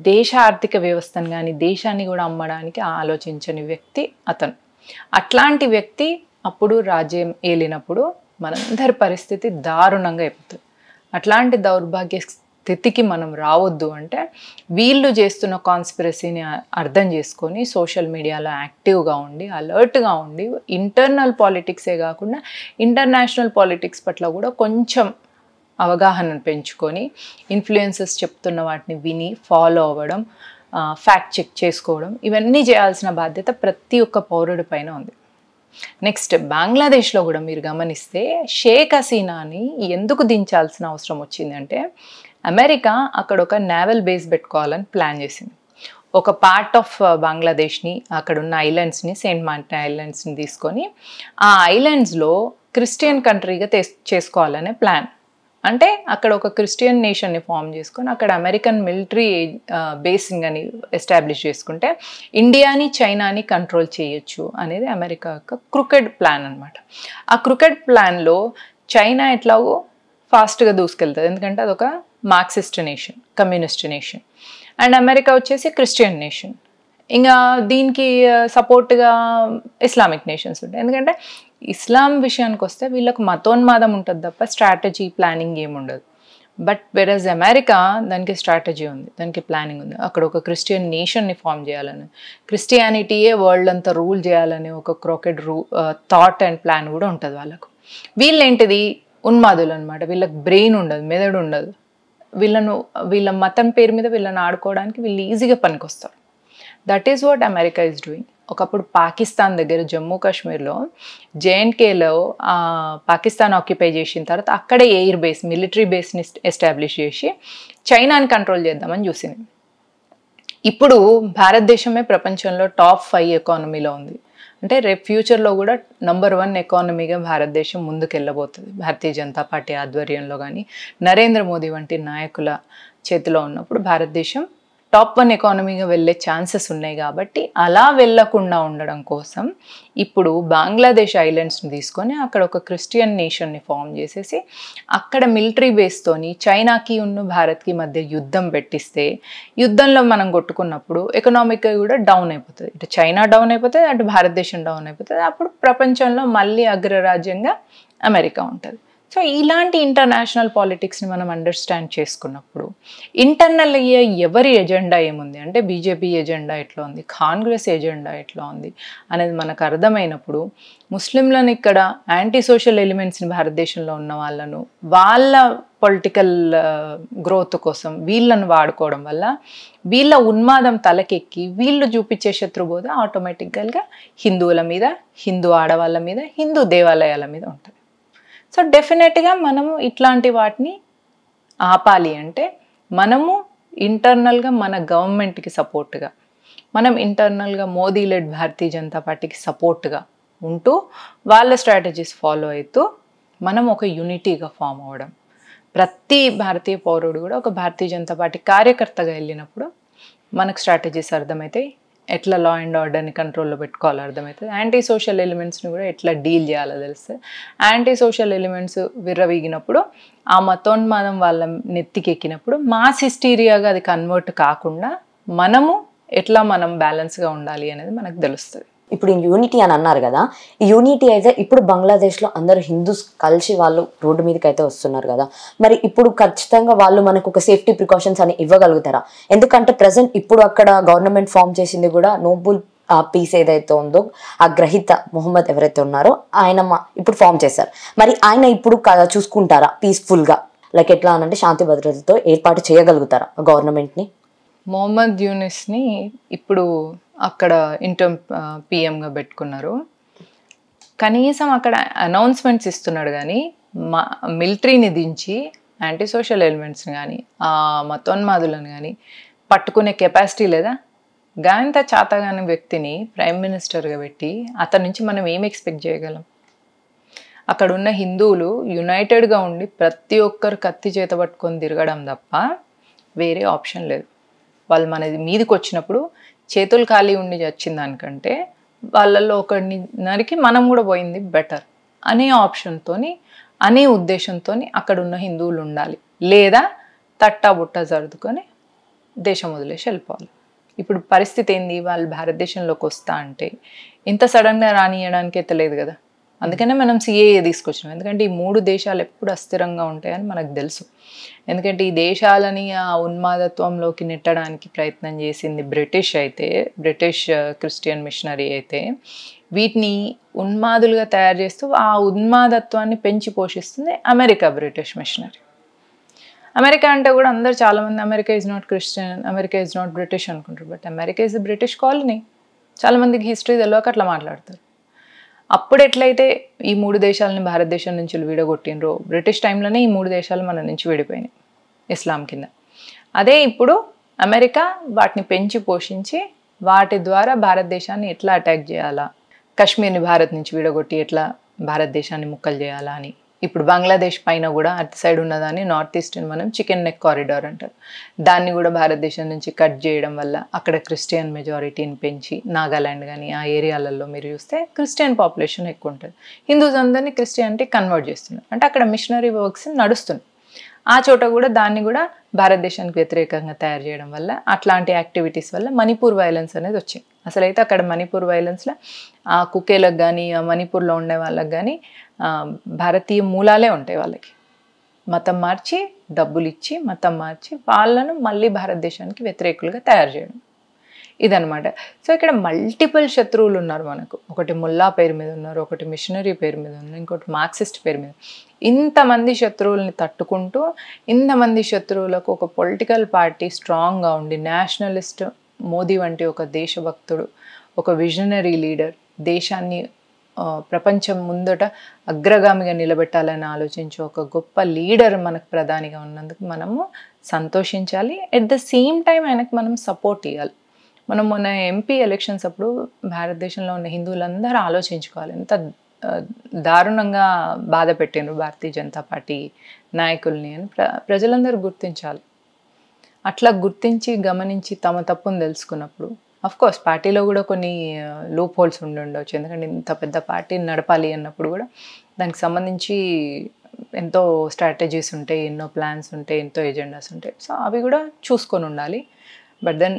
దేశ ఆర్థిక వ్యవస్థను కానీ దేశాన్ని కూడా అమ్మడానికి ఆలోచించని వ్యక్తి అతను. అట్లాంటి వ్యక్తి అప్పుడు రాజ్యం ఏలినప్పుడు మనందరి పరిస్థితి దారుణంగా అయిపోతుంది. అట్లాంటి దౌర్భాగ్య స్థితికి మనం రావద్దు అంటే వీళ్ళు చేస్తున్న కాన్స్పిరసీని అర్థం చేసుకొని సోషల్ మీడియాలో యాక్టివ్గా ఉండి అలర్ట్గా ఉండి ఇంటర్నల్ పాలిటిక్సే కాకుండా ఇంటర్నేషనల్ పాలిటిక్స్ పట్ల కూడా కొంచెం అవగాహనను పెంచుకొని ఇన్ఫ్లుయెన్సర్స్ చెప్తున్న వాటిని విని ఫాలో అవ్వడం, ఫ్యాక్ట్ చెక్ చేసుకోవడం, ఇవన్నీ చేయాల్సిన బాధ్యత ప్రతి ఒక్క పౌరుడి పైన ఉంది. నెక్స్ట్ బంగ్లాదేశ్లో కూడా మీరు గమనిస్తే షేక్ హసీనాని ఎందుకు దించాల్సిన అవసరం వచ్చిందంటే అమెరికా అక్కడ ఒక నేవల్ బేస్ పెట్టుకోవాలని ప్లాన్ చేసింది. ఒక పార్ట్ ఆఫ్ బంగ్లాదేశ్ని, అక్కడ ఉన్న ఐలాండ్స్ని, సెయింట్ మార్టిన్ ఐలాండ్స్ని తీసుకొని ఆ ఐలాండ్స్లో క్రిస్టియన్ కంట్రీగా చేసుకోవాలనే ప్లాన్. అంటే అక్కడ ఒక క్రిస్టియన్ నేషన్ని ఫామ్ చేసుకొని అక్కడ అమెరికన్ మిలిటరీ బేస్ని కానీ ఎస్టాబ్లిష్ చేసుకుంటే ఇండియాని చైనాని కంట్రోల్ చేయొచ్చు అనేది అమెరికా యొక్క క్రూకెడ్ ప్లాన్ అనమాట. ఆ క్రూకెడ్ ప్లాన్లో చైనా ఎట్లాగో ఫాస్ట్గా దూసుకెళ్తుంది, ఎందుకంటే అదొక Marxist nation, communist nation, and America వచ్చేసి క్రిస్టియన్ నేషన్. ఇంకా దీనికి సపోర్ట్గా ఇస్లామిక్ నేషన్స్ ఉంటాయి. ఎందుకంటే ఇస్లాం విషయానికి వస్తే వీళ్ళకు మతోన్మాదం ఉంటుంది తప్ప స్ట్రాటజీ ప్లానింగ్ ఏముండదు. బట్ వెరస్ అమెరికా దానికి స్ట్రాటజీ ఉంది, దానికి ప్లానింగ్ ఉంది. అక్కడ ఒక క్రిస్టియన్ నేషన్ని ఫామ్ చేయాలని, క్రిస్టియానిటీయే వరల్డ్ అంతా రూల్ చేయాలని ఒక క్రోకెడ్ థాట్ అండ్ ప్లాన్ కూడా ఉంటుంది వాళ్ళకు. వీళ్ళేంటిది ఉన్మాదులు అనమాట. వీళ్ళకి బ్రెయిన్ ఉండదు, మెదడు ఉండదు. వీళ్ళ మతం పేరు మీద వీళ్ళని ఆడుకోవడానికి వీళ్ళు ఈజీగా పనికొస్తారు. That is what America is doing. ఒకప్పుడు పాకిస్తాన్ దగ్గర జమ్మూ కాశ్మీర్లో జేఎండ్కేలో పాకిస్తాన్ ఆక్యుపై చేసిన తర్వాత అక్కడే ఎయిర్ బేస్, మిలిటరీ బేస్ని ఎస్టాబ్లిష్ చేసి చైనాని కంట్రోల్ చేద్దామని చూసింది. ఇప్పుడు భారతదేశమే ప్రపంచంలో టాప్ 5 ఎకానమీలో ఉంది. అంటే రేపు ఫ్యూచర్లో కూడా నంబర్ 1 ఎకానమీగా భారతదేశం ముందుకెళ్ళబోతుంది భారతీయ జనతా పార్టీ ఆధ్వర్యంలో. కానీ నరేంద్ర మోదీ వంటి నాయకుల చేతిలో ఉన్నప్పుడు భారతదేశం టాప్ 1 ఎకానమీగా వెళ్ళే ఛాన్సెస్ ఉన్నాయి. కాబట్టి అలా వెళ్ళకుండా ఉండడం కోసం ఇప్పుడు బంగ్లాదేశ్ ఐలాండ్స్ని తీసుకొని అక్కడ ఒక క్రిస్టియన్ నేషన్ని ఫామ్ చేసేసి అక్కడ మిలిటరీ బేస్తోని చైనాకి ఉన్న భారత్కి మధ్య యుద్ధం పెట్టిస్తే యుద్ధంలో మనం కొట్టుకున్నప్పుడు ఎకనామిక్గా కూడా డౌన్ అయిపోతుంది. ఇటు చైనా డౌన్ అయిపోతుంది, అటు భారతదేశం డౌన్ అయిపోతుంది. అప్పుడు ప్రపంచంలో మళ్ళీ అగ్రరాజ్యంగా అమెరికా ఉంటుంది. సో ఇలాంటి ఇంటర్నేషనల్ పాలిటిక్స్ని మనం అండర్స్టాండ్ చేసుకున్నప్పుడు ఇంటర్నల్గా ఎవరి ఎజెండా ఏముంది అంటే బీజేపీ ఎజెండా ఎట్లా ఉంది, కాంగ్రెస్ ఎజెండా ఎట్లా ఉంది అనేది మనకు అర్థమైనప్పుడు ముస్లింలను ఇక్కడ యాంటీ సోషల్ ఎలిమెంట్స్ని భారతదేశంలో ఉన్న వాళ్ళను వాళ్ళ పొలిటికల్ గ్రోత్ కోసం వీళ్ళను వాడుకోవడం వల్ల వీళ్ళ ఉన్మాదం తలకెక్కి వీళ్ళు చూపించే శత్రుబోధ ఆటోమేటిక్గా హిందువుల మీద, హిందూ ఆడవాళ్ళ మీద, హిందూ దేవాలయాల మీద ఉంటుంది. సో డెఫినెట్గా మనము ఇట్లాంటి వాటిని ఆపాలి అంటే మనము ఇంటర్నల్గా మన గవర్నమెంట్కి సపోర్ట్గా, మనం ఇంటర్నల్గా మోదీ లెడ్ భారతీయ జనతా పార్టీకి సపోర్ట్గా ఉంటూ వాళ్ళ స్ట్రాటజీస్ ఫాలో అవుతూ మనం ఒక యూనిటీగా ఫామ్ అవ్వడం. ప్రతి భారతీయ పౌరుడు కూడా ఒక భారతీయ జనతా పార్టీ కార్యకర్తగా వెళ్ళినప్పుడు మనకు స్ట్రాటజీస్ అర్థమవుతాయి, ఎట్లా లా అండ్ ఆర్డర్ని కంట్రోల్లో పెట్టుకోవాలో అర్థమవుతుంది, యాంటీ సోషల్ ఎలిమెంట్స్ని కూడా ఎట్లా డీల్ చేయాలో తెలుస్తుంది. యాంటీ సోషల్ ఎలిమెంట్స్ విర్రవీగినప్పుడు ఆ మతోన్మాదం వాళ్ళ నెత్తికెక్కినప్పుడు మాస్ హిస్టీరియాగా అది కన్వర్ట్ కాకుండా మనము ఎట్లా మనం బ్యాలెన్స్గా ఉండాలి అనేది మనకు తెలుస్తుంది. ఇప్పుడు యూనిటీ అని అన్నారు కదా, ఈ యూనిటీ అయితే ఇప్పుడు బంగ్లాదేశ్లో అందరూ హిందూస్ కలిసి వాళ్ళు రోడ్డు మీదకి అయితే వస్తున్నారు కదా, మరి ఇప్పుడు ఖచ్చితంగా వాళ్ళు మనకు ఒక సేఫ్టీ ప్రికాషన్స్ అని ఇవ్వగలుగుతారా? ఎందుకంటే ప్రజెంట్ ఇప్పుడు అక్కడ గవర్నమెంట్ ఫామ్ చేసింది కూడా నోబుల్ పీస్ ఏదైతే ఉందో ఆ గ్రహీత మొహమ్మద్ ఎవరైతే ఉన్నారో ఆయన ఇప్పుడు ఫామ్ చేశారు. మరి ఆయన ఇప్పుడు చూసుకుంటారా పీస్ఫుల్గా, లైక్ ఎట్లా అనంటే శాంతి భద్రతతో ఏర్పాటు చేయగలుగుతారా గవర్నమెంట్ని? మొహమ్మద్ యూనిస్ని ఇప్పుడు అక్కడ ఇంటర్మ్ పిఎంగా పెట్టుకున్నారు. కనీసం అక్కడ అనౌన్స్మెంట్స్ ఇస్తున్నాడు కానీ మిలిటరీని దించి యాంటీ సోషల్ ఎలిమెంట్స్ని కానీ మతోన్మాదులను కానీ పట్టుకునే కెపాసిటీ లేదా? గాంత చాతగాని వ్యక్తిని ప్రైమ్ మినిస్టర్గా పెట్టి అతని నుంచి మనం ఏం ఎక్స్పెక్ట్ చేయగలం? అక్కడ ఉన్న హిందువులు యునైటెడ్గా ఉండి ప్రతి ఒక్కరు కత్తి చేత పట్టుకొని తిరగడం తప్ప వేరే ఆప్షన్ లేదు. వాళ్ళు మన మీదకి వచ్చినప్పుడు చేతులు ఖాళీ ఉండి వచ్చిన దానికంటే వాళ్ళల్లో ఒకరిని నరికి మనం కూడా పోయింది బెటర్ అనే ఆప్షన్తో, అనే ఉద్దేశంతో అక్కడ ఉన్న హిందువులు ఉండాలి. లేదా తట్టా బుట్ట సర్దుకొని దేశం వదిలేసి వెళ్ళిపోవాలి. ఇప్పుడు పరిస్థితి ఏంది, వాళ్ళు భారతదేశంలోకి వస్తా అంటే ఇంత సడన్గా రానియడానికి తెలియదు కదా. అందుకనే మనం సిఏఏ తీసుకొచ్చినాం. ఎందుకంటే ఈ 3 దేశాలు ఎప్పుడు అస్థిరంగా ఉంటాయని మనకు తెలుసు. ఎందుకంటే ఈ దేశాలని ఆ ఉన్మాదత్వంలోకి నెట్టడానికి ప్రయత్నం చేసింది బ్రిటిష్ క్రిస్టియన్ మిషనరీ అయితే, వీటిని ఉన్మాదులుగా తయారు చేస్తూ ఆ ఉన్మాదత్వాన్ని పెంచి పోషిస్తుంది బ్రిటిష్ మిషనరీ. అమెరికా అంటే కూడా అందరు చాలామంది America is not Christian, America is not British అనుకుంటారు. But America is British colony. చాలామందికి హిస్టరీ తెలియక అట్లా మాట్లాడతారు. అప్పుడు ఎట్లయితే ఈ 3 దేశాలని భారతదేశం నుంచి విడగొట్టినరో, బ్రిటిష్ టైంలోనే ఈ 3 దేశాలు మన నుంచి విడిపోయినాయి ఇస్లాం కింద. అదే ఇప్పుడు అమెరికా వాటిని పెంచి పోషించి వాటి ద్వారా భారతదేశాన్ని ఎట్లా అటాక్ చేయాలా, కశ్మీర్ని భారత్ నుంచి విడగొట్టి ఎట్లా భారతదేశాన్ని ముక్కలు చేయాలా అని. ఇప్పుడు బంగ్లాదేశ్ పైన కూడా అటు సైడ్ ఉన్నదాన్ని నార్త్ ఈస్ట్ని మనం చికెన్ నెక్ కారిడార్ అంటారు. దాన్ని కూడా భారతదేశం నుంచి కట్ చేయడం వల్ల అక్కడ క్రిస్టియన్ మెజారిటీని పెంచి, నాగాలాండ్ కానీ ఆ ఏరియాలలో మీరు చూస్తే క్రిస్టియన్ పాపులేషన్ ఎక్కువ ఉంటుంది. హిందూస్ అందరినీ క్రిస్టియానిటీ కన్వర్ట్ చేస్తున్నారు. అంటే అక్కడ మిషనరీ వర్క్స్ నడుస్తున్నాయి. ఆ చోట కూడా దాన్ని కూడా భారతదేశానికి వ్యతిరేకంగా తయారు చేయడం వల్ల, అట్లాంటి యాక్టివిటీస్ వల్ల మణిపూర్ వైలెన్స్ అనేది వచ్చింది. అసలైతే అక్కడ మణిపూర్ వైలెన్స్లో ఆ కుకేలకు కానీ ఆ మణిపూర్లో ఉండే వాళ్ళకి కానీ భారతీయ మూలాలే ఉంటాయి. వాళ్ళకి మతం మార్చి, డబ్బులు ఇచ్చి మతం మార్చి వాళ్ళను మళ్ళీ భారతదేశానికి వ్యతిరేకులుగా తయారు చేయడం ఇదనమాట. సో ఇక్కడ మల్టిపుల్ శత్రువులు ఉన్నారు మనకు. ఒకటి ముల్లా పేరు మీద ఉన్నారు, ఒకటి మిషనరీ పేరు మీద ఉన్నారు, ఇంకోటి మార్క్సిస్ట్ పేరు మీద. ఇంతమంది శత్రువుల్ని తట్టుకుంటూ, ఇంతమంది శత్రువులకు ఒక పొలిటికల్ పార్టీ స్ట్రాంగ్గా ఉండి, నేషనలిస్ట్ మోదీ వంటి ఒక దేశభక్తుడు, ఒక విజనరీ లీడర్, దేశాన్ని ప్రపంచం ముందట అగ్రగామిగా నిలబెట్టాలని ఆలోచించే ఒక గొప్ప లీడర్ మనకు ప్రధానిగా ఉన్నందుకు మనము సంతోషించాలి. ఎట్ ద సేమ్ టైం ఆయనకు మనం సపోర్ట్ ఇవ్వాలి. మనం మొన్న ఎంపీ ఎలక్షన్స్ అప్పుడు భారతదేశంలో ఉన్న హిందువులందరూ ఆలోచించుకోవాలి, ఎంత దారుణంగా బాధ పెట్టిండ్రు భారతీయ జనతా పార్టీ నాయకుల్ని అని ప్రజలందరూ గుర్తించాలి. అట్లా గుర్తించి గమనించి తమ తప్పును తెలుసుకున్నప్పుడు, అఫ్కోర్స్ పార్టీలో కూడా కొన్ని లూప్ హోల్స్ ఉండొచ్చు. ఎందుకంటే ఇంత పెద్ద పార్టీని నడపాలి అన్నప్పుడు కూడా దానికి సంబంధించి ఎంతో స్ట్రాటజీస్ ఉంటాయి, ఎన్నో ప్లాన్స్ ఉంటాయి, ఎంతో ఎజెండాస్ ఉంటాయి. సో అవి కూడా చూసుకొని ఉండాలి. బట్ దెన్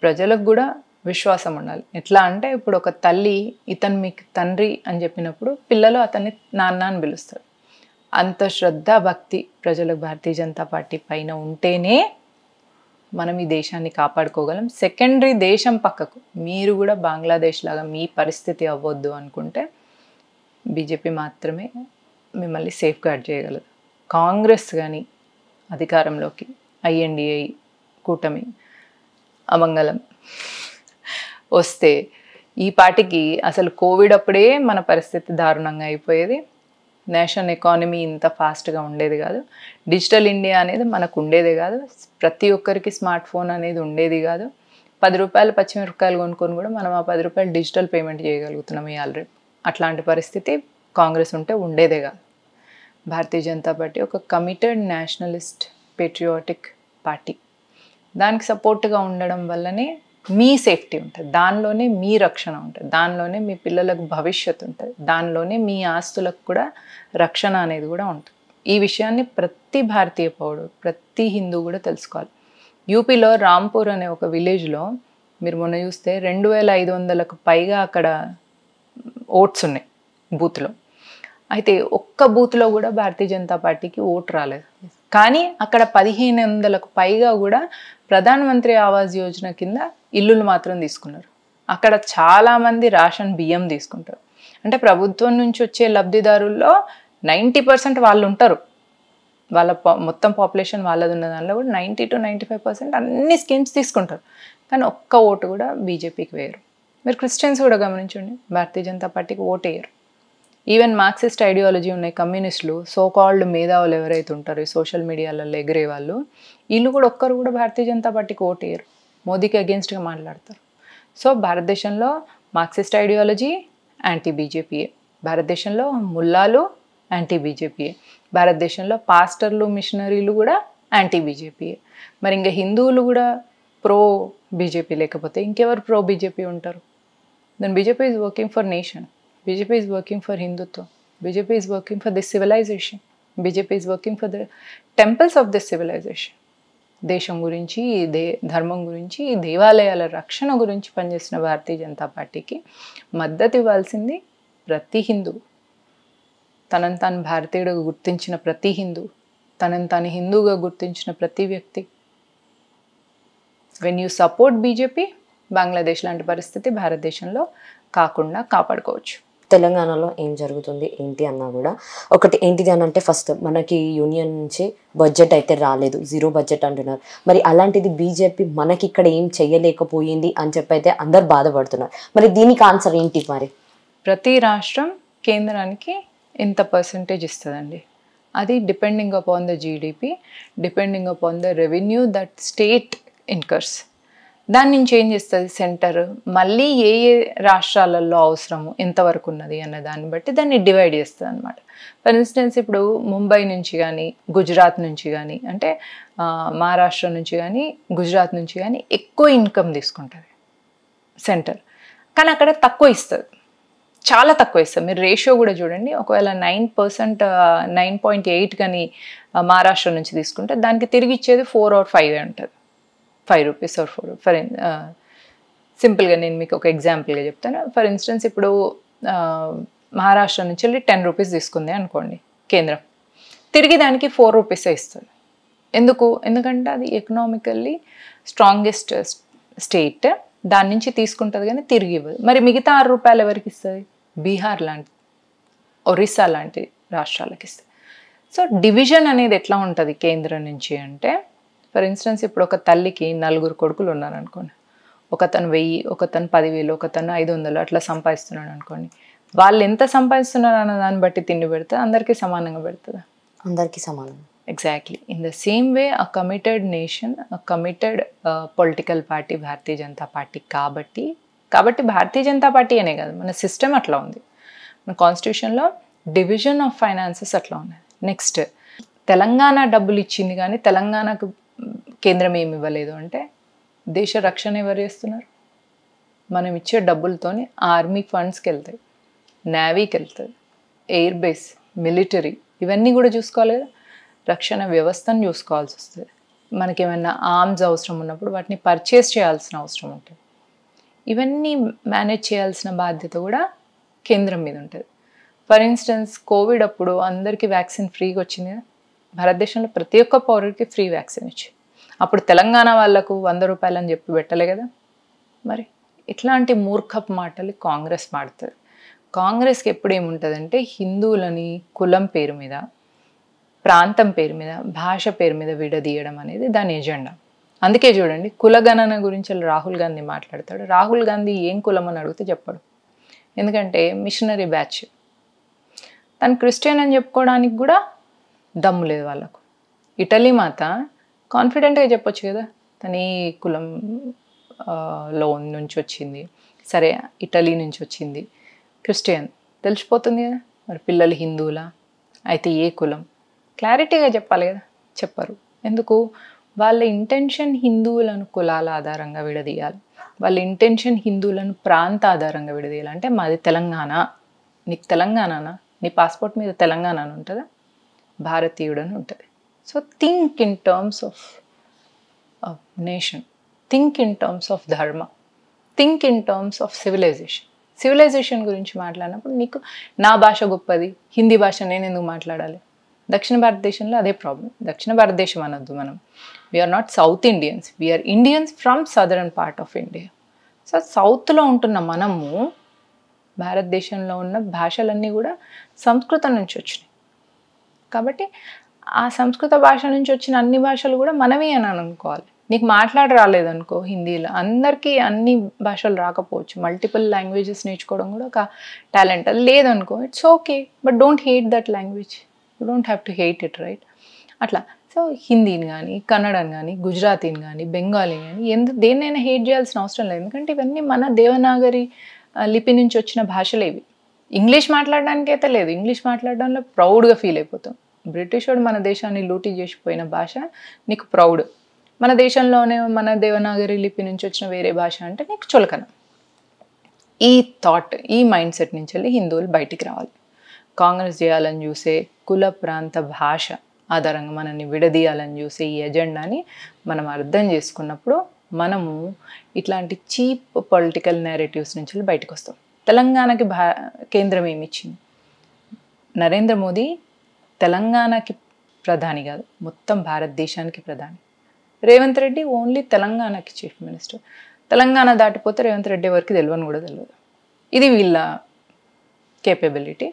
ప్రజలకు కూడా విశ్వాసం ఉండాలి. ఎట్లా అంటే ఇప్పుడు ఒక తల్లి ఇతను మీకు తండ్రి అని చెప్పినప్పుడు పిల్లలు అతన్ని నాన్న అని పిలుస్తారు. అంత శ్రద్ధ భక్తి ప్రజలకు భారతీయ జనతా పార్టీ పైన ఉంటేనే మనం ఈ దేశాన్ని కాపాడుకోగలం. సెకండరీ దేశం పక్కకు మీరు కూడా బంగ్లాదేశ్ లాగా మీ పరిస్థితి అవ్వద్దు అనుకుంటే బీజేపీ మాత్రమే మిమ్మల్ని సేఫ్ గార్డ్ చేయగలదు. కాంగ్రెస్ కానీ అధికారంలోకి, ఐఎన్డిఏ కూటమి అమంగళం వస్తే ఈ పార్టీకి అసలు కోవిడ్ అప్పుడే మన పరిస్థితి దారుణంగా అయిపోయేది. నేషనల్ ఎకానమీ ఇంత ఫాస్ట్గా ఉండేది కాదు. డిజిటల్ ఇండియా అనేది మనకు ఉండేదే కాదు. ప్రతి ఒక్కరికి స్మార్ట్ ఫోన్ అనేది ఉండేది కాదు. 10 రూపాయలు పచ్చిమిరపకాయలు కొనుక్కొని కూడా మనం ఆ 10 రూపాయలు డిజిటల్ పేమెంట్ చేయగలుగుతున్నాం ఆల్రెడీ. అట్లాంటి పరిస్థితి కాంగ్రెస్ ఉంటే ఉండేదే కాదు. భారతీయ జనతా పార్టీ ఒక కమిటెడ్ నేషనలిస్ట్ పేట్రియాటిక్ పార్టీ. దానికి సపోర్ట్గా ఉండడం వల్లనే మీ సేఫ్టీ ఉంటుంది, దానిలోనే మీ రక్షణ ఉంటుంది, దానిలోనే మీ పిల్లలకు భవిష్యత్తు ఉంటుంది, దానిలోనే మీ ఆస్తులకు కూడా రక్షణ అనేది కూడా ఉంటుంది. ఈ విషయాన్ని ప్రతి భారతీయ పౌరుడు, ప్రతి హిందూ కూడా తెలుసుకోవాలి. యూపీలో రాంపూర్ అనే ఒక విలేజ్లో మీరు మొన్న చూస్తే 2500కు పైగా అక్కడ ఓట్స్ ఉన్నాయి బూత్లో. అయితే ఒక్క బూత్లో కూడా భారతీయ జనతా పార్టీకి ఓటు రాలేదు. కానీ అక్కడ 1500కు పైగా కూడా ప్రధానమంత్రి ఆవాస్ యోజన కింద ఇల్లులు మాత్రం తీసుకున్నారు. అక్కడ చాలామంది రేషన్ బియ్యం తీసుకుంటారు. అంటే ప్రభుత్వం నుంచి వచ్చే లబ్ధిదారుల్లో 90% వాళ్ళు ఉంటారు. వాళ్ళ మొత్తం పాపులేషన్ వాళ్ళది ఉన్న దానిలో కూడా 90 to 95% అన్ని స్కీమ్స్ తీసుకుంటారు. కానీ ఒక్క ఓటు కూడా బీజేపీకి వేయరు. మీరు క్రిస్టియన్స్ కూడా గమనించండి, భారతీయ జనతా పార్టీకి ఓటు వేయరు. ఈవెన్ మార్క్సిస్ట్ ఐడియాలజీ ఉన్నాయి కమ్యూనిస్టులు, సో కాల్డ్ మేధావులు ఎవరైతే ఉంటారో సోషల్ మీడియాలలో ఎగిరే వాళ్ళు, వీళ్ళు కూడా ఒక్కరు కూడా భారతీయ జనతా పార్టీకి ఓటు వేయరు. మోదీకి అగేన్స్ట్గా మాట్లాడతారు. సో భారతదేశంలో మార్క్సిస్ట్ ఐడియాలజీ యాంటీ బీజేపీయే, భారతదేశంలో ముల్లాలు యాంటీ బీజేపీయే, భారతదేశంలో పాస్టర్లు మిషనరీలు కూడా యాంటీ బీజేపీయే. మరి ఇంకా హిందువులు కూడా ప్రో బీజేపీ లేకపోతే ఇంకెవరు ప్రో బీజేపీ ఉంటారు? Then BJP is working for nation, BJP is working for Hindutva. BJP is working for this civilization. BJP is working for the temples of this civilization. దేశం గురించి, ధర్మం గురించి, దేవాలయాల రక్షణ గురించి పనిచేసిన భారతీయ జనతా పార్టీకి మద్దతు ఇవ్వాల్సింది ప్రతి హిందూ. తనను తాను భారతీయుడిగా గుర్తించిన ప్రతి హిందూ, తనను తాను హిందూగా గుర్తించిన ప్రతి వ్యక్తి. When you support BJP, Bangladesh లాంటి పరిస్థితి భారతదేశంలో కాకుండా కాపాడుకోవచ్చు. తెలంగాణలో ఏం జరుగుతుంది ఏంటి అన్నా కూడా ఒకటి ఏంటిది అని అంటే, ఫస్ట్ మనకి యూనియన్ నుంచి బడ్జెట్ అయితే రాలేదు, 0 బడ్జెట్ అంటున్నారు. మరి అలాంటిది బీజేపీ మనకి ఇక్కడ ఏం చెయ్యలేకపోయింది అని చెప్పి అయితే అందరు బాధపడుతున్నారు. మరి దీనికి ఆన్సర్ ఏంటి? మరి ప్రతి రాష్ట్రం కేంద్రానికి ఎంత పర్సంటేజ్ ఇస్తుందండి, అది depending upon the GDP, depending upon the revenue that state incurs. దాని నుంచి ఏం చేస్తుంది సెంటర్, మళ్ళీ ఏ ఏ రాష్ట్రాలలో అవసరము ఎంతవరకు ఉన్నది అన్న దాన్ని బట్టి దాన్ని డివైడ్ చేస్తుంది అనమాట. ఫర్ ఇన్స్టెన్స్ ఇప్పుడు ముంబై నుంచి కానీ, గుజరాత్ నుంచి కానీ, అంటే మహారాష్ట్ర నుంచి కానీ, గుజరాత్ నుంచి కానీ ఎక్కువ ఇన్కమ్ తీసుకుంటుంది సెంటర్, కానీ అక్కడ తక్కువ ఇస్తుంది, చాలా తక్కువ ఇస్తుంది. మీరు రేషియో కూడా చూడండి, ఒకవేళ 9%, 9.8 కానీ మహారాష్ట్ర నుంచి తీసుకుంటే దానికి తిరిగి ఇచ్చేది 4 or 5 ఉంటుంది, 5 రూపీస్ ఆర్ 4. సింపుల్గా నేను మీకు ఒక ఎగ్జాంపుల్గా చెప్తాను. ఫర్ ఇన్స్టెన్స్ ఇప్పుడు మహారాష్ట్ర నుంచి వెళ్ళి 10 రూపీస్ తీసుకుంది అనుకోండి కేంద్రం, తిరిగి దానికి 4 రూపీసే ఇస్తుంది. ఎందుకంటే అది ఎకనామికల్లీ స్ట్రాంగెస్ట్ స్టేట్, దాని నుంచి తీసుకుంటుంది కానీ తిరిగి ఇవ్వదు. మరి మిగతా 6 రూపాయలు ఎవరికి ఇస్తుంది? బీహార్ లాంటి, ఒరిస్సా లాంటి రాష్ట్రాలకు ఇస్తుంది. సో డివిజన్ అనేది ఎట్లా ఉంటుంది కేంద్రం నుంచి అంటే, ఫర్ ఇన్స్టెన్స్ ఇప్పుడు ఒక తల్లికి 4 కొడుకులు ఉన్నారు అనుకోండి, ఒకతను 1000, ఒకతను 10,000, ఒకతను 500 అట్లా సంపాదిస్తున్నాడు అనుకోండి. వాళ్ళు ఎంత సంపాదిస్తున్నారు అన్న దాన్ని బట్టి తిండి పెడితే అందరికీ సమానంగా పెడుతుందా? అందరికీ సమానం. Exactly in the same way a committed nation, a committed political party Bharatiya Janata party. కాబట్టి భారతీయ జనతా పార్టీ అనే కాదు, మన సిస్టమ్ అట్లా ఉంది, మన కాన్స్టిట్యూషన్లో డివిజన్ ఆఫ్ ఫైనాన్సెస్ అట్లా ఉన్నది. నెక్స్ట్, తెలంగాణ డబ్బులు ఇచ్చింది కానీ తెలంగాణకు కేంద్రం ఏమి ఇవ్వలేదు అంటే, దేశ రక్షణ ఎవరు చేస్తున్నారు? మనం ఇచ్చే డబ్బులతోని ఆర్మీ ఫండ్స్కి వెళ్తాయి, నేవీకి వెళ్తుంది, ఎయిర్ బేస్, మిలిటరీ, ఇవన్నీ కూడా చూసుకోవాలి కదా. రక్షణ వ్యవస్థను చూసుకోవాల్సి వస్తుంది. మనకేమైనా ఆర్మ్స్ అవసరం ఉన్నప్పుడు వాటిని పర్చేస్ చేయాల్సిన అవసరం ఉంటుంది. ఇవన్నీ మేనేజ్ చేయాల్సిన బాధ్యత కూడా కేంద్రం మీద ఉంటుంది. ఫర్ ఇన్స్టెన్స్ కోవిడ్ అప్పుడు అందరికీ వ్యాక్సిన్ ఫ్రీగా వచ్చింది కదా, భారతదేశంలో ప్రతి ఒక్క పౌరుడికి ఫ్రీ వ్యాక్సిన్ ఇచ్చి, అప్పుడు తెలంగాణ వాళ్ళకు 100 రూపాయలు అని చెప్పి పెట్టలే కదా. మరి ఇట్లాంటి మూర్ఖపు మాటలు కాంగ్రెస్ మాడుతుంది. కాంగ్రెస్కి ఎప్పుడు ఏముంటుందంటే, హిందువులని కులం పేరు మీద, ప్రాంతం పేరు మీద, భాష పేరు మీద విడదీయడం అనేది దాని ఎజెండా. అందుకే చూడండి, కులగణన గురించి రాహుల్ గాంధీ మాట్లాడతాడు. రాహుల్ గాంధీ ఏం కులం అని అడిగితే చెప్పడు, ఎందుకంటే మిషనరీ బ్యాచ్. తను క్రిస్టియన్ అని చెప్పుకోవడానికి కూడా దమ్ము లేదు వాళ్ళకు. ఇటలీ మాత కాన్ఫిడెంట్గా చెప్పొచ్చు కదా తను ఈ కులం లో నుంచి వచ్చింది, సరే ఇటలీ నుంచి వచ్చింది, క్రిస్టియన్ తెలిసిపోతుంది కదా. మరి పిల్లలు హిందువులా అయితే ఏ కులం? క్లారిటీగా చెప్పాలి కదా, చెప్పరు. ఎందుకు? వాళ్ళ ఇంటెన్షన్ హిందువులను కులాల ఆధారంగా విడదీయాలి, వాళ్ళ ఇంటెన్షన్ హిందువులను ప్రాంత ఆధారంగా విడదీయాలి. అంటే మాది తెలంగాణ, నీకు తెలంగాణనా, నీ పాస్పోర్ట్ మీద తెలంగాణ అని ఉంటుందా? భారతీయుడు అని ఉంటుంది. So think in terms of nation, think in terms of dharma, think in terms of civilization. Civilization గురించి మాట్లాడినప్పుడు నీకు నా భాష గొప్పది, హిందీ భాష నేను ఎందుకు మాట్లాడాలి? దక్షిణ భారతదేశంలో అదే ప్రాబ్లం. దక్షిణ భారతదేశం అనొద్దు మనం, we are not South Indians, we are Indians from southern part of India. So సౌత్లో ఉంటున్న మనము, భారతదేశంలో ఉన్న భాషలన్నీ కూడా సంస్కృతం నుంచి వచ్చినాయి. కాబట్టి ఆ సంస్కృత భాష నుంచి వచ్చిన అన్ని భాషలు కూడా మనమే అని అనుకోవాలి. నీకు మాట్లాడ రాలేదనుకో హిందీలో, అందరికీ అన్ని భాషలు రాకపోవచ్చు, మల్టిపుల్ లాంగ్వేజెస్ నేర్చుకోవడం కూడా ఒక టాలెంట్. అది లేదనుకో it's okay, but don't hate that language, you don't have to hate it, right? అట్లా. సో హిందీని కానీ, కన్నడని కానీ, గుజరాతీని కానీ, బెంగాలీని కానీ దేన్నైనా హేట్ చేయాల్సిన అవసరం లేదు. ఎందుకంటే ఇవన్నీ మన దేవనాగరి లిపి నుంచి వచ్చిన భాషలు ఇవి. ఇంగ్లీష్ మాట్లాడడానికి అయితే లేదు, ఇంగ్లీష్ మాట్లాడడంలో ప్రౌడ్గా ఫీల్ అయిపోతాం. బ్రిటిష్ వాడు మన దేశాన్ని లూటీ చేసిపోయిన భాష నీకు ప్రౌడ్, మన దేశంలోనే మన దేవనాగరి లిపి నుంచి వచ్చిన వేరే భాష అంటే నీకు చులకన. ఈ థాట్, ఈ మైండ్ సెట్ నుంచి వెళ్ళి హిందువులు బయటికి రావాలి. కాంగ్రెస్ చేయాలని చూసే కుల ప్రాంత భాష ఆధారంగా మనల్ని విడదీయాలని చూసే ఈ ఎజెండాని మనం అర్థం చేసుకున్నప్పుడు మనము ఇట్లాంటి చీప్ పొలిటికల్ నేరేటివ్స్ నుంచి బయటకు వస్తాం. తెలంగాణకి కేంద్రం ఏమి ఇచ్చింది? నరేంద్ర మోదీ తెలంగాణకి ప్రధాని కాదు, మొత్తం భారతదేశానికి ప్రధాని. రేవంత్ రెడ్డి ఓన్లీ తెలంగాణకి చీఫ్ మినిస్టర్. తెలంగాణ దాటిపోతే రేవంత్ రెడ్డి ఎవరికి తెలియని కూడా తెలియదు. ఇది వీళ్ళ కేపబిలిటీ.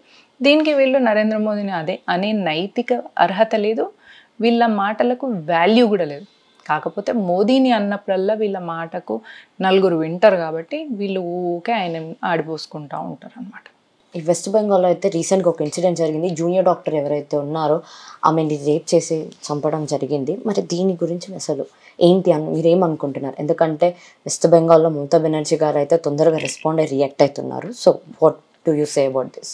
దీనికి వీళ్ళు నరేంద్ర మోదీని అనే నైతిక అర్హత లేదు, వీళ్ళ మాటలకు వాల్యూ కూడా లేదు. కాకపోతే మోదీని అన్నప్పుడల్లా వీళ్ళ మాటకు నలుగురు వింటారు కాబట్టి వీళ్ళు ఊకే ఆయన ఆడిపోసుకుంటూ ఉంటారు అనమాట. ఈ వెస్ట్ బెంగాల్లో అయితే రీసెంట్గా ఒక ఇన్సిడెంట్ జరిగింది. జూనియర్ డాక్టర్ ఎవరైతే ఉన్నారో ఆమెని రేప్ చేసి చంపడం జరిగింది. మరి దీని గురించి అసలు ఏంటి అని మీరేమనుకుంటున్నారు? ఎందుకంటే వెస్ట్ బెంగాల్లో మమతా బెనర్జీ గారు అయితే తొందరగా రెస్పాండ్ అయ్యి రియాక్ట్ అవుతున్నారు. So what do you say about this?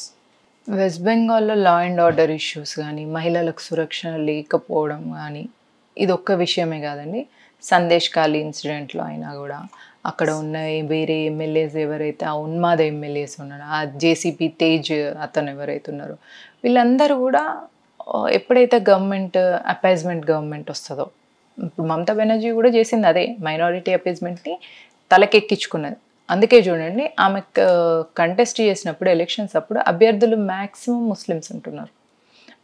West బెంగాల్లో లా అండ్ ఆర్డర్ ఇష్యూస్ కానీ, మహిళలకు సురక్ష లేకపోవడం కానీ, ఇది ఒక్క విషయమే కాదండి. సందేశ్ ఖాళీ ఇన్సిడెంట్లో అయినా కూడా అక్కడ ఉన్న వేరే ఎమ్మెల్యేస్ ఎవరైతే ఆ ఉన్మాద ఎమ్మెల్యేస్ ఉన్నారో, ఆ జేసీపీ తేజ్ అతను ఎవరైతే ఉన్నారో, వీళ్ళందరూ కూడా ఎప్పుడైతే అపైజ్మెంట్ గవర్నమెంట్ వస్తుందో, ఇప్పుడు మమతా బెనర్జీ కూడా చేసింది అదే, మైనారిటీ అపైజ్మెంట్ని తలకెక్కించుకున్నది. అందుకే చూడండి, ఆమె కంటెస్ట్ చేసినప్పుడు ఎలక్షన్స్ అప్పుడు అభ్యర్థులు మ్యాక్సిమం ముస్లిమ్స్ ఉంటున్నారు.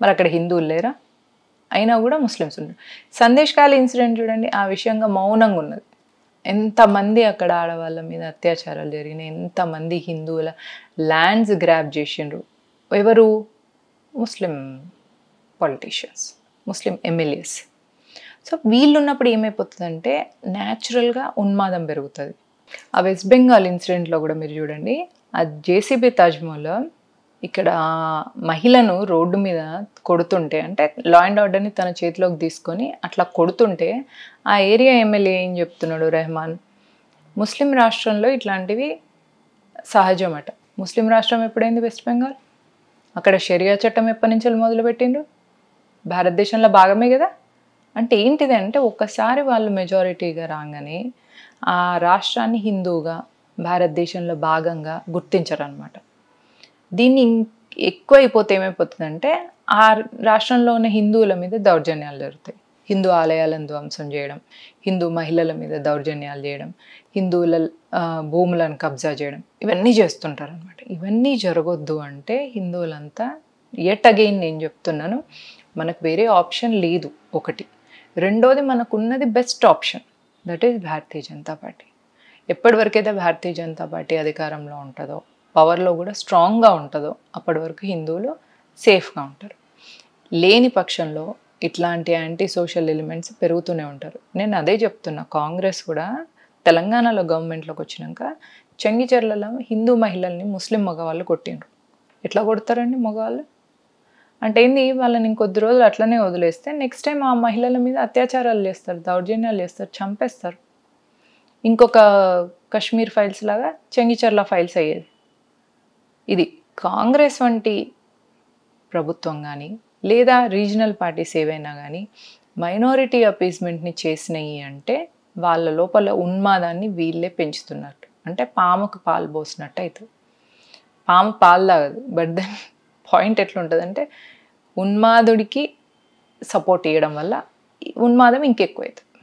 మరి అక్కడ హిందువులు లేరా? అయినా కూడా ముస్లిమ్స్ ఉన్నారు. సందేశ్ ఖాళీ ఇన్సిడెంట్ చూడండి, ఆ విషయంగా మౌనంగా ఉన్నది. ఎంతమంది అక్కడ ఆడవాళ్ళ మీద అత్యాచారాలు జరిగినాయి, ఎంతమంది హిందువుల ల్యాండ్స్ గ్రాబ్ చేసిండ్రు. ఎవరు? ముస్లిం పొలిటీషియన్స్, ముస్లిం ఎమ్మెల్యేస్. సో వీళ్ళు ఉన్నప్పుడు ఏమైపోతుందంటే న్యాచురల్గా ఉన్మాదం పెరుగుతుంది. ఆ వెస్ట్ బెంగాల్ ఇన్సిడెంట్లో కూడా మీరు చూడండి, ఆ జేసీబీ తాజ్మహల్ ఇక్కడ మహిళను రోడ్డు మీద కొడుతుంటే, అంటే లా అండ్ ఆర్డర్ని తన చేతిలోకి తీసుకొని అట్లా కొడుతుంటే, ఆ ఏరియా ఎమ్మెల్యే ఏం చెప్తున్నాడు రెహమాన్, ముస్లిం రాష్ట్రంలో ఇట్లాంటివి సహజమట. ముస్లిం రాష్ట్రం ఎప్పుడైంది వెస్ట్ బెంగాల్? అక్కడ షరియా చట్టం ఎప్పటి నుంచి మొదలుపెట్టిండ్రు? భారతదేశంలో భాగమే కదా. అంటే ఏంటిది అంటే, ఒక్కసారి వాళ్ళు మెజారిటీగా రాగానే ఆ రాష్ట్రాన్ని హిందువుగా, భారతదేశంలో భాగంగా గుర్తించరనమాట. దీన్ని ఎక్కువ అయిపోతే ఏమైపోతుందంటే, ఆ రాష్ట్రంలో ఉన్న హిందువుల మీద దౌర్జన్యాలు జరుగుతాయి. హిందూ ఆలయాలను ధ్వంసం చేయడం, హిందూ మహిళల మీద దౌర్జన్యాలు చేయడం, హిందువుల భూములను కబ్జా చేయడం, ఇవన్నీ చేస్తుంటారు అనమాట. ఇవన్నీ జరగొద్దు అంటే హిందువులంతా ఎట్ అగైన్ నేను చెప్తున్నాను, మనకు వేరే ఆప్షన్ లేదు ఒకటి. రెండోది, మనకున్నది best option, that is Bharatiya Janata party. ఎప్పటి వరకైతే భారతీయ జనతా పార్టీ అధికారంలో ఉంటుందో, పవర్లో కూడా స్ట్రాంగ్గా ఉంటుందో, అప్పటి వరకు హిందువులు సేఫ్గా ఉంటారు. లేని పక్షంలో ఇట్లాంటి యాంటీ సోషల్ ఎలిమెంట్స్ పెరుగుతూనే ఉంటారు. నేను అదే చెప్తున్నా, కాంగ్రెస్ కూడా తెలంగాణలో గవర్నమెంట్లోకి వచ్చినాక చెంగిచెర్లలో హిందూ మహిళల్ని ముస్లిం మగవాళ్ళు కొట్టిండ్రు. ఎట్లా కొడతారండి మగవాళ్ళు? అంటే ఏంది, వాళ్ళని ఇంకొద్ది రోజులు అట్లనే వదిలేస్తే నెక్స్ట్ టైం ఆ మహిళల మీద అత్యాచారాలు చేస్తారు, దౌర్జన్యాలు చేస్తారు, చంపేస్తారు. ఇంకొక కశ్మీర్ ఫైల్స్ లాగా చెంగిచెర్ల ఫైల్స్ అయ్యేది. ఇది కాంగ్రెస్ వంటి ప్రభుత్వం కానీ, లేదా రీజనల్ పార్టీస్ ఏవైనా కానీ మైనారిటీ అపీస్మెంట్ని చేసినాయి అంటే వాళ్ళ లోపల ఉన్మాదాన్ని వీళ్ళే పెంచుతున్నట్టు. అంటే పాముకు పాలు పోసినట్టు అవుతుంది. పాము పాలు తాగదు, బట్ దెన్ పాయింట్ ఎట్లుంటుందంటే, ఉన్మాదుడికి సపోర్ట్ ఇవ్వడం వల్ల ఉన్మాదం ఇంకెక్కువ అవుతుంది.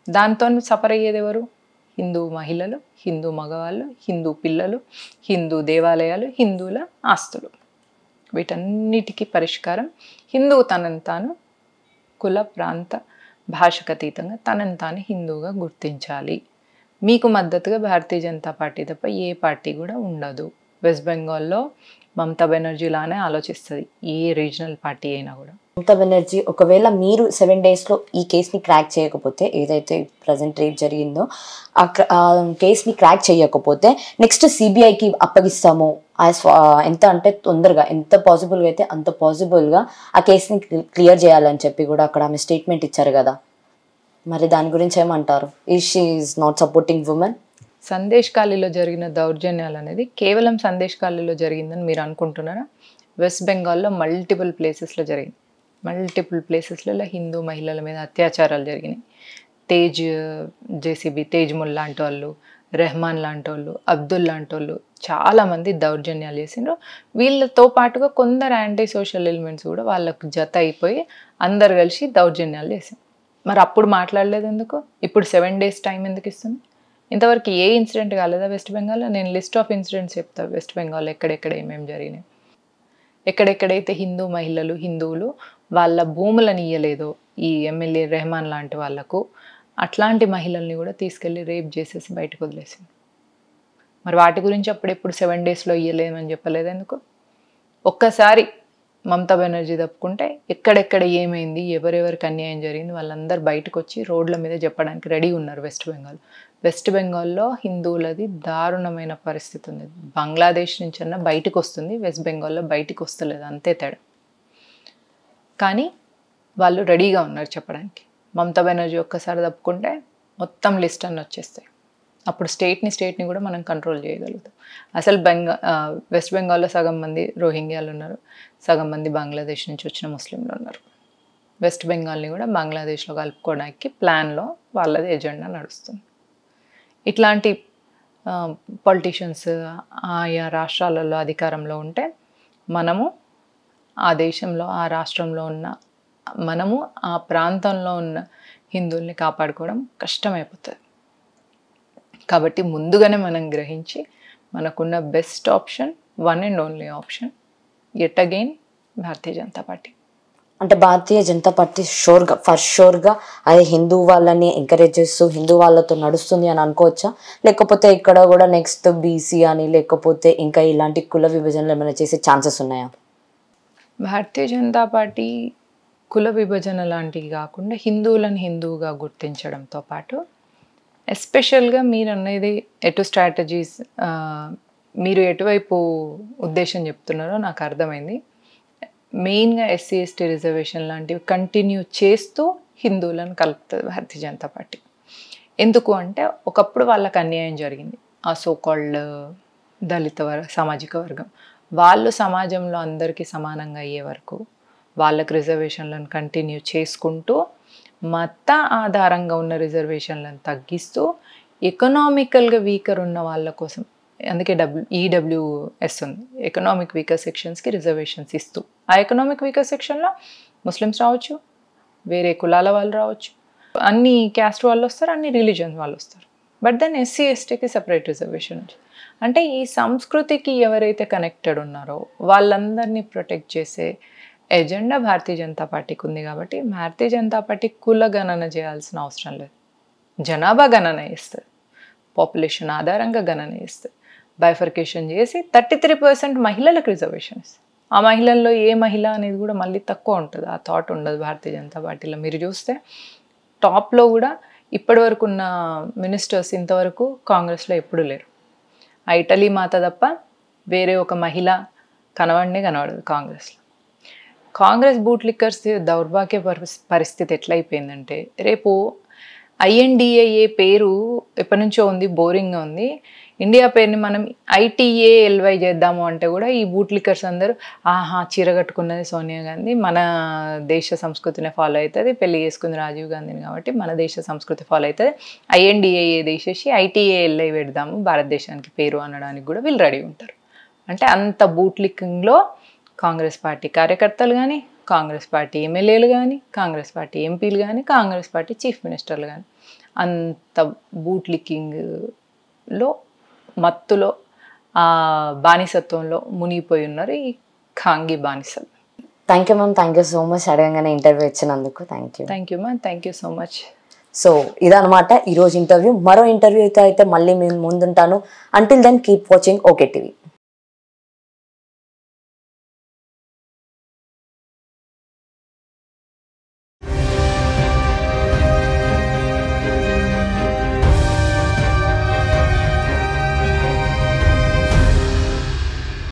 దాంతో సఫర్ అయ్యేది ఎవరు? హిందూ మహిళలు, హిందూ మగవాళ్ళు, హిందూ పిల్లలు, హిందూ దేవాలయాలు, హిందువుల ఆస్తులు. వీటన్నిటికీ పరిష్కారం హిందువు తనను తాను కుల, ప్రాంత, భాషకు అతీతంగా తనను తాను హిందువుగా గుర్తించాలి. మీకు మద్దతుగా భారతీయ జనతా పార్టీ తప్ప ఏ పార్టీ కూడా ఉండదు. వెస్ట్ బెంగాల్లో మమతా బెనర్జీ లానే ఆలోచిస్తుంది ఏ రీజనల్ పార్టీ అయినా కూడా. మమతా బెనర్జీ, ఒకవేళ మీరు 7 daysలో ఈ కేసుని క్రాక్ చేయకపోతే, ఏదైతే ప్రజెంట్ రేప్ జరిగిందో ఆ కేసుని క్రాక్ చేయకపోతే నెక్స్ట్ సిబిఐకి అప్పగిస్తాము, ఎంత అంటే తొందరగా, ఎంత పాసిబుల్గా అయితే అంత పాసిబుల్గా ఆ కేసుని క్లియర్ చేయాలని చెప్పి కూడా అక్కడ ఆమె స్టేట్మెంట్ ఇచ్చారు కదా. మరి దాని గురించి ఏమంటారు? She is not supporting women. Sandesh ఖాళీలో జరిగిన దౌర్జన్యాలు అనేది కేవలం సందేశ్ ఖాళీలో జరిగిందని మీరు అనుకుంటున్నారా? వెస్ట్ బెంగాల్లో మల్టిపుల్ ప్లేసెస్లో జరిగింది. మల్టిపుల్ ప్లేసెస్లలో హిందూ మహిళల మీద అత్యాచారాలు జరిగినాయి. జేసీబీ తేజ్ ముల్ లాంటి వాళ్ళు, రెహమాన్ లాంటి వాళ్ళు, అబ్దుల్ లాంటి వాళ్ళు చాలామంది దౌర్జన్యాలు చేసిండ్రు. వీళ్ళతో పాటుగా కొందరు యాంటీ సోషల్ ఎలిమెంట్స్ కూడా వాళ్ళకు జత అయిపోయి అందరు కలిసి దౌర్జన్యాలు చేసిండ్రు. మరి అప్పుడు మాట్లాడలేదు ఎందుకు? ఇప్పుడు 7 days టైం ఎందుకు ఇస్తుంది? ఇంతవరకు ఏ ఇన్సిడెంట్ కాలేదా వెస్ట్ బెంగాల్లో? నేను లిస్ట్ ఆఫ్ ఇన్సిడెంట్స్ చెప్తా. వెస్ట్ బెంగాల్ ఎక్కడెక్కడ ఏమేమి జరిగినాయి, ఎక్కడెక్కడైతే హిందువులు వాళ్ళ భూములను ఇయ్యలేదో ఈ ఎమ్మెల్యే రెహమాన్ లాంటి వాళ్ళకు, అట్లాంటి మహిళల్ని కూడా తీసుకెళ్ళి రేప్ చేసేసి బయటకు వదిలేసింది. మరి వాటి గురించి అప్పుడెప్పుడు 7 daysలో ఇయ్యలేమని చెప్పలేదు ఎందుకు? ఒక్కసారి మమతా బెనర్జీ తప్పుకుంటే ఎక్కడెక్కడ ఏమైంది, ఎవరెవరికి అన్యాయం జరిగింది వాళ్ళందరూ బయటకు వచ్చి రోడ్ల మీద చెప్పడానికి రెడీ ఉన్నారు. వెస్ట్ బెంగాల్లో హిందువులది దారుణమైన పరిస్థితి ఉంది. బంగ్లాదేశ్ నుంచి అన్నా బయటకు వస్తుంది, వెస్ట్ బెంగాల్లో బయటకు వస్తలేదు, అంతే తేడా. కానీ వాళ్ళు రెడీగా ఉన్నారు చెప్పడానికి. మమతా బెనర్జీ ఒక్కసారి తప్పుకుంటే మొత్తం లిస్ట్ అన్నీ వచ్చేస్తాయి. అప్పుడు స్టేట్ని కూడా మనం కంట్రోల్ చేయగలుగుతాం. అసలు వెస్ట్ బెంగాల్లో సగం మంది రోహింగ్యాలు ఉన్నారు, సగం మంది బంగ్లాదేశ్ నుంచి వచ్చిన ముస్లింలు ఉన్నారు. వెస్ట్ బెంగాల్ని కూడా బంగ్లాదేశ్లో కలుపుకోవడానికి ప్లాన్లో వాళ్ళది ఎజెండా నడుస్తుంది. ఇట్లాంటి పొలిటీషియన్స్ ఆయా రాష్ట్రాలలో అధికారంలో ఉంటే మనము ఆ దేశంలో, ఆ రాష్ట్రంలో ఉన్న మనము ఆ ప్రాంతంలో ఉన్న హిందువుల్ని కాపాడుకోవడం కష్టమైపోతుంది. కాబట్టి ముందుగానే మనం గ్రహించి మనకున్న best option, one and only option at again Bharatiya Janata party. అంటే భారతీయ జనతా పార్టీ షూర్గా అది హిందూ వాళ్ళని ఎంకరేజ్ చేస్తూ హిందూ వాళ్ళతో నడుస్తుంది అని అనుకోవచ్చా? లేకపోతే ఇక్కడ కూడా నెక్స్ట్ బీసీ అని లేకపోతే ఇంకా ఇలాంటి కుల విభజనలు ఏమైనా చేసే ఛాన్సెస్ ఉన్నాయా? భారతీయ జనతా పార్టీ కుల విభజన లాంటివి కాకుండా హిందువులను హిందువుగా గుర్తించడంతో పాటు ఎస్పెషల్గా మీరు అనేది స్ట్రాటజీస్, మీరు ఎటువైపు ఉద్దేశం చెప్తున్నారో నాకు అర్థమైంది. మెయిన్గా ఎస్సీ ఎస్టీ రిజర్వేషన్ లాంటివి కంటిన్యూ చేస్తూ హిందువులను కలుపుతుంది భారతీయ జనతా పార్టీ. ఎందుకు అంటే ఒకప్పుడు వాళ్ళకి అన్యాయం జరిగింది. ఆ సోకాల్డ్ దళిత సామాజిక వర్గం వాళ్ళు సమాజంలో అందరికీ సమానంగా అయ్యే వరకు వాళ్ళకి రిజర్వేషన్లను కంటిన్యూ చేసుకుంటూ మత ఆధారంగా ఉన్న రిజర్వేషన్లను తగ్గిస్తూ ఎకనామికల్గా వీకర్ ఉన్న వాళ్ళ కోసం, అందుకే ఈడబ్ల్యూఎస్ ఉంది, ఎకనామిక్ వీకర్ సెక్షన్స్కి రిజర్వేషన్స్ ఇస్తూ, ఆ ఎకనామిక్ వీకర్ సెక్షన్లో ముస్లిమ్స్ రావచ్చు, వేరే కులాల వాళ్ళు రావచ్చు, అన్ని క్యాస్ట్ వాళ్ళు వస్తారు, అన్ని రిలీజియన్స్ వాళ్ళు వస్తారు. బట్ దెన్ ఎస్సీ ఎస్టీకి సెపరేట్ రిజర్వేషన్ ఉంది. అంటే ఈ సంస్కృతికి ఎవరైతే కనెక్టెడ్ ఉన్నారో వాళ్ళందరినీ ప్రొటెక్ట్ చేసే ఎజెండా భారతీయ జనతా పార్టీకి ఉంది. కాబట్టి భారతీయ జనతా పార్టీ కుల గణన చేయాల్సిన అవసరం లేదు, జనాభా గణన చేస్తుంది, పాపులేషన్ ఆధారంగా గణన చేస్తుంది. బైఫర్కేషన్ చేసి 33% మహిళలకు రిజర్వేషన్ ఇస్తుంది. ఆ మహిళల్లో ఏ మహిళ అనేది కూడా మళ్ళీ తక్కువ ఉంటుంది, ఆ థాట్ ఉండదు భారతీయ జనతా పార్టీలో. మీరు చూస్తే టాప్లో కూడా ఇప్పటి వరకు ఉన్న మినిస్టర్స్ ఇంతవరకు కాంగ్రెస్లో ఎప్పుడూ లేరు. ఆ ఇటలీ మాత తప్ప వేరే ఒక మహిళ కనబడదు కాంగ్రెస్లో. కాంగ్రెస్ బూట్ లిక్కర్స్ దౌర్భాగ్య పరిస్థితి ఎట్లయిపోయిందంటే, రేపు ఐఎన్డిఏఏ పేరు ఎప్పటి నుంచో ఉంది, బోరింగ్గా ఉంది. ఇండియా పేరుని మనం ITALY చేద్దాము అంటే కూడా ఈ బూట్ లిక్కర్స్ అందరూ చీర కట్టుకున్నది సోనియా గాంధీ, మన దేశ సంస్కృతిని ఫాలో అవుతుంది, పెళ్లి చేసుకుంది రాజీవ్ గాంధీని కాబట్టి మన దేశ సంస్కృతి ఫాలో అవుతుంది, INDAA తీసేసి ITALY పెడదాము భారతదేశానికి పేరు అనడానికి కూడా వీళ్ళు రెడీ ఉంటారు. అంటే అంత బూట్ లిక్కింగ్లో కాంగ్రెస్ పార్టీ కార్యకర్తలు కానీ, కాంగ్రెస్ పార్టీ ఎమ్మెల్యేలు కానీ, కాంగ్రెస్ పార్టీ ఎంపీలు కానీ, కాంగ్రెస్ పార్టీ చీఫ్ మినిస్టర్లు కానీ అంత బూట్ లిక్కింగ్లో, మత్తులో, బానిసత్వంలో మునిగిపోయి ఉన్నారు ఈ ఖాంగీ బానిసలు. Thank you ma'am, thank you so much అడగంగానే ఇంటర్వ్యూ ఇచ్చినందుకు. Thank you ma'am, thank you so much. So ఇదనమాట ఈరోజు ఇంటర్వ్యూ. మరో ఇంటర్వ్యూతో అయితే మళ్ళీ మేము ముందుంటాను. Until then keep watching okay TV.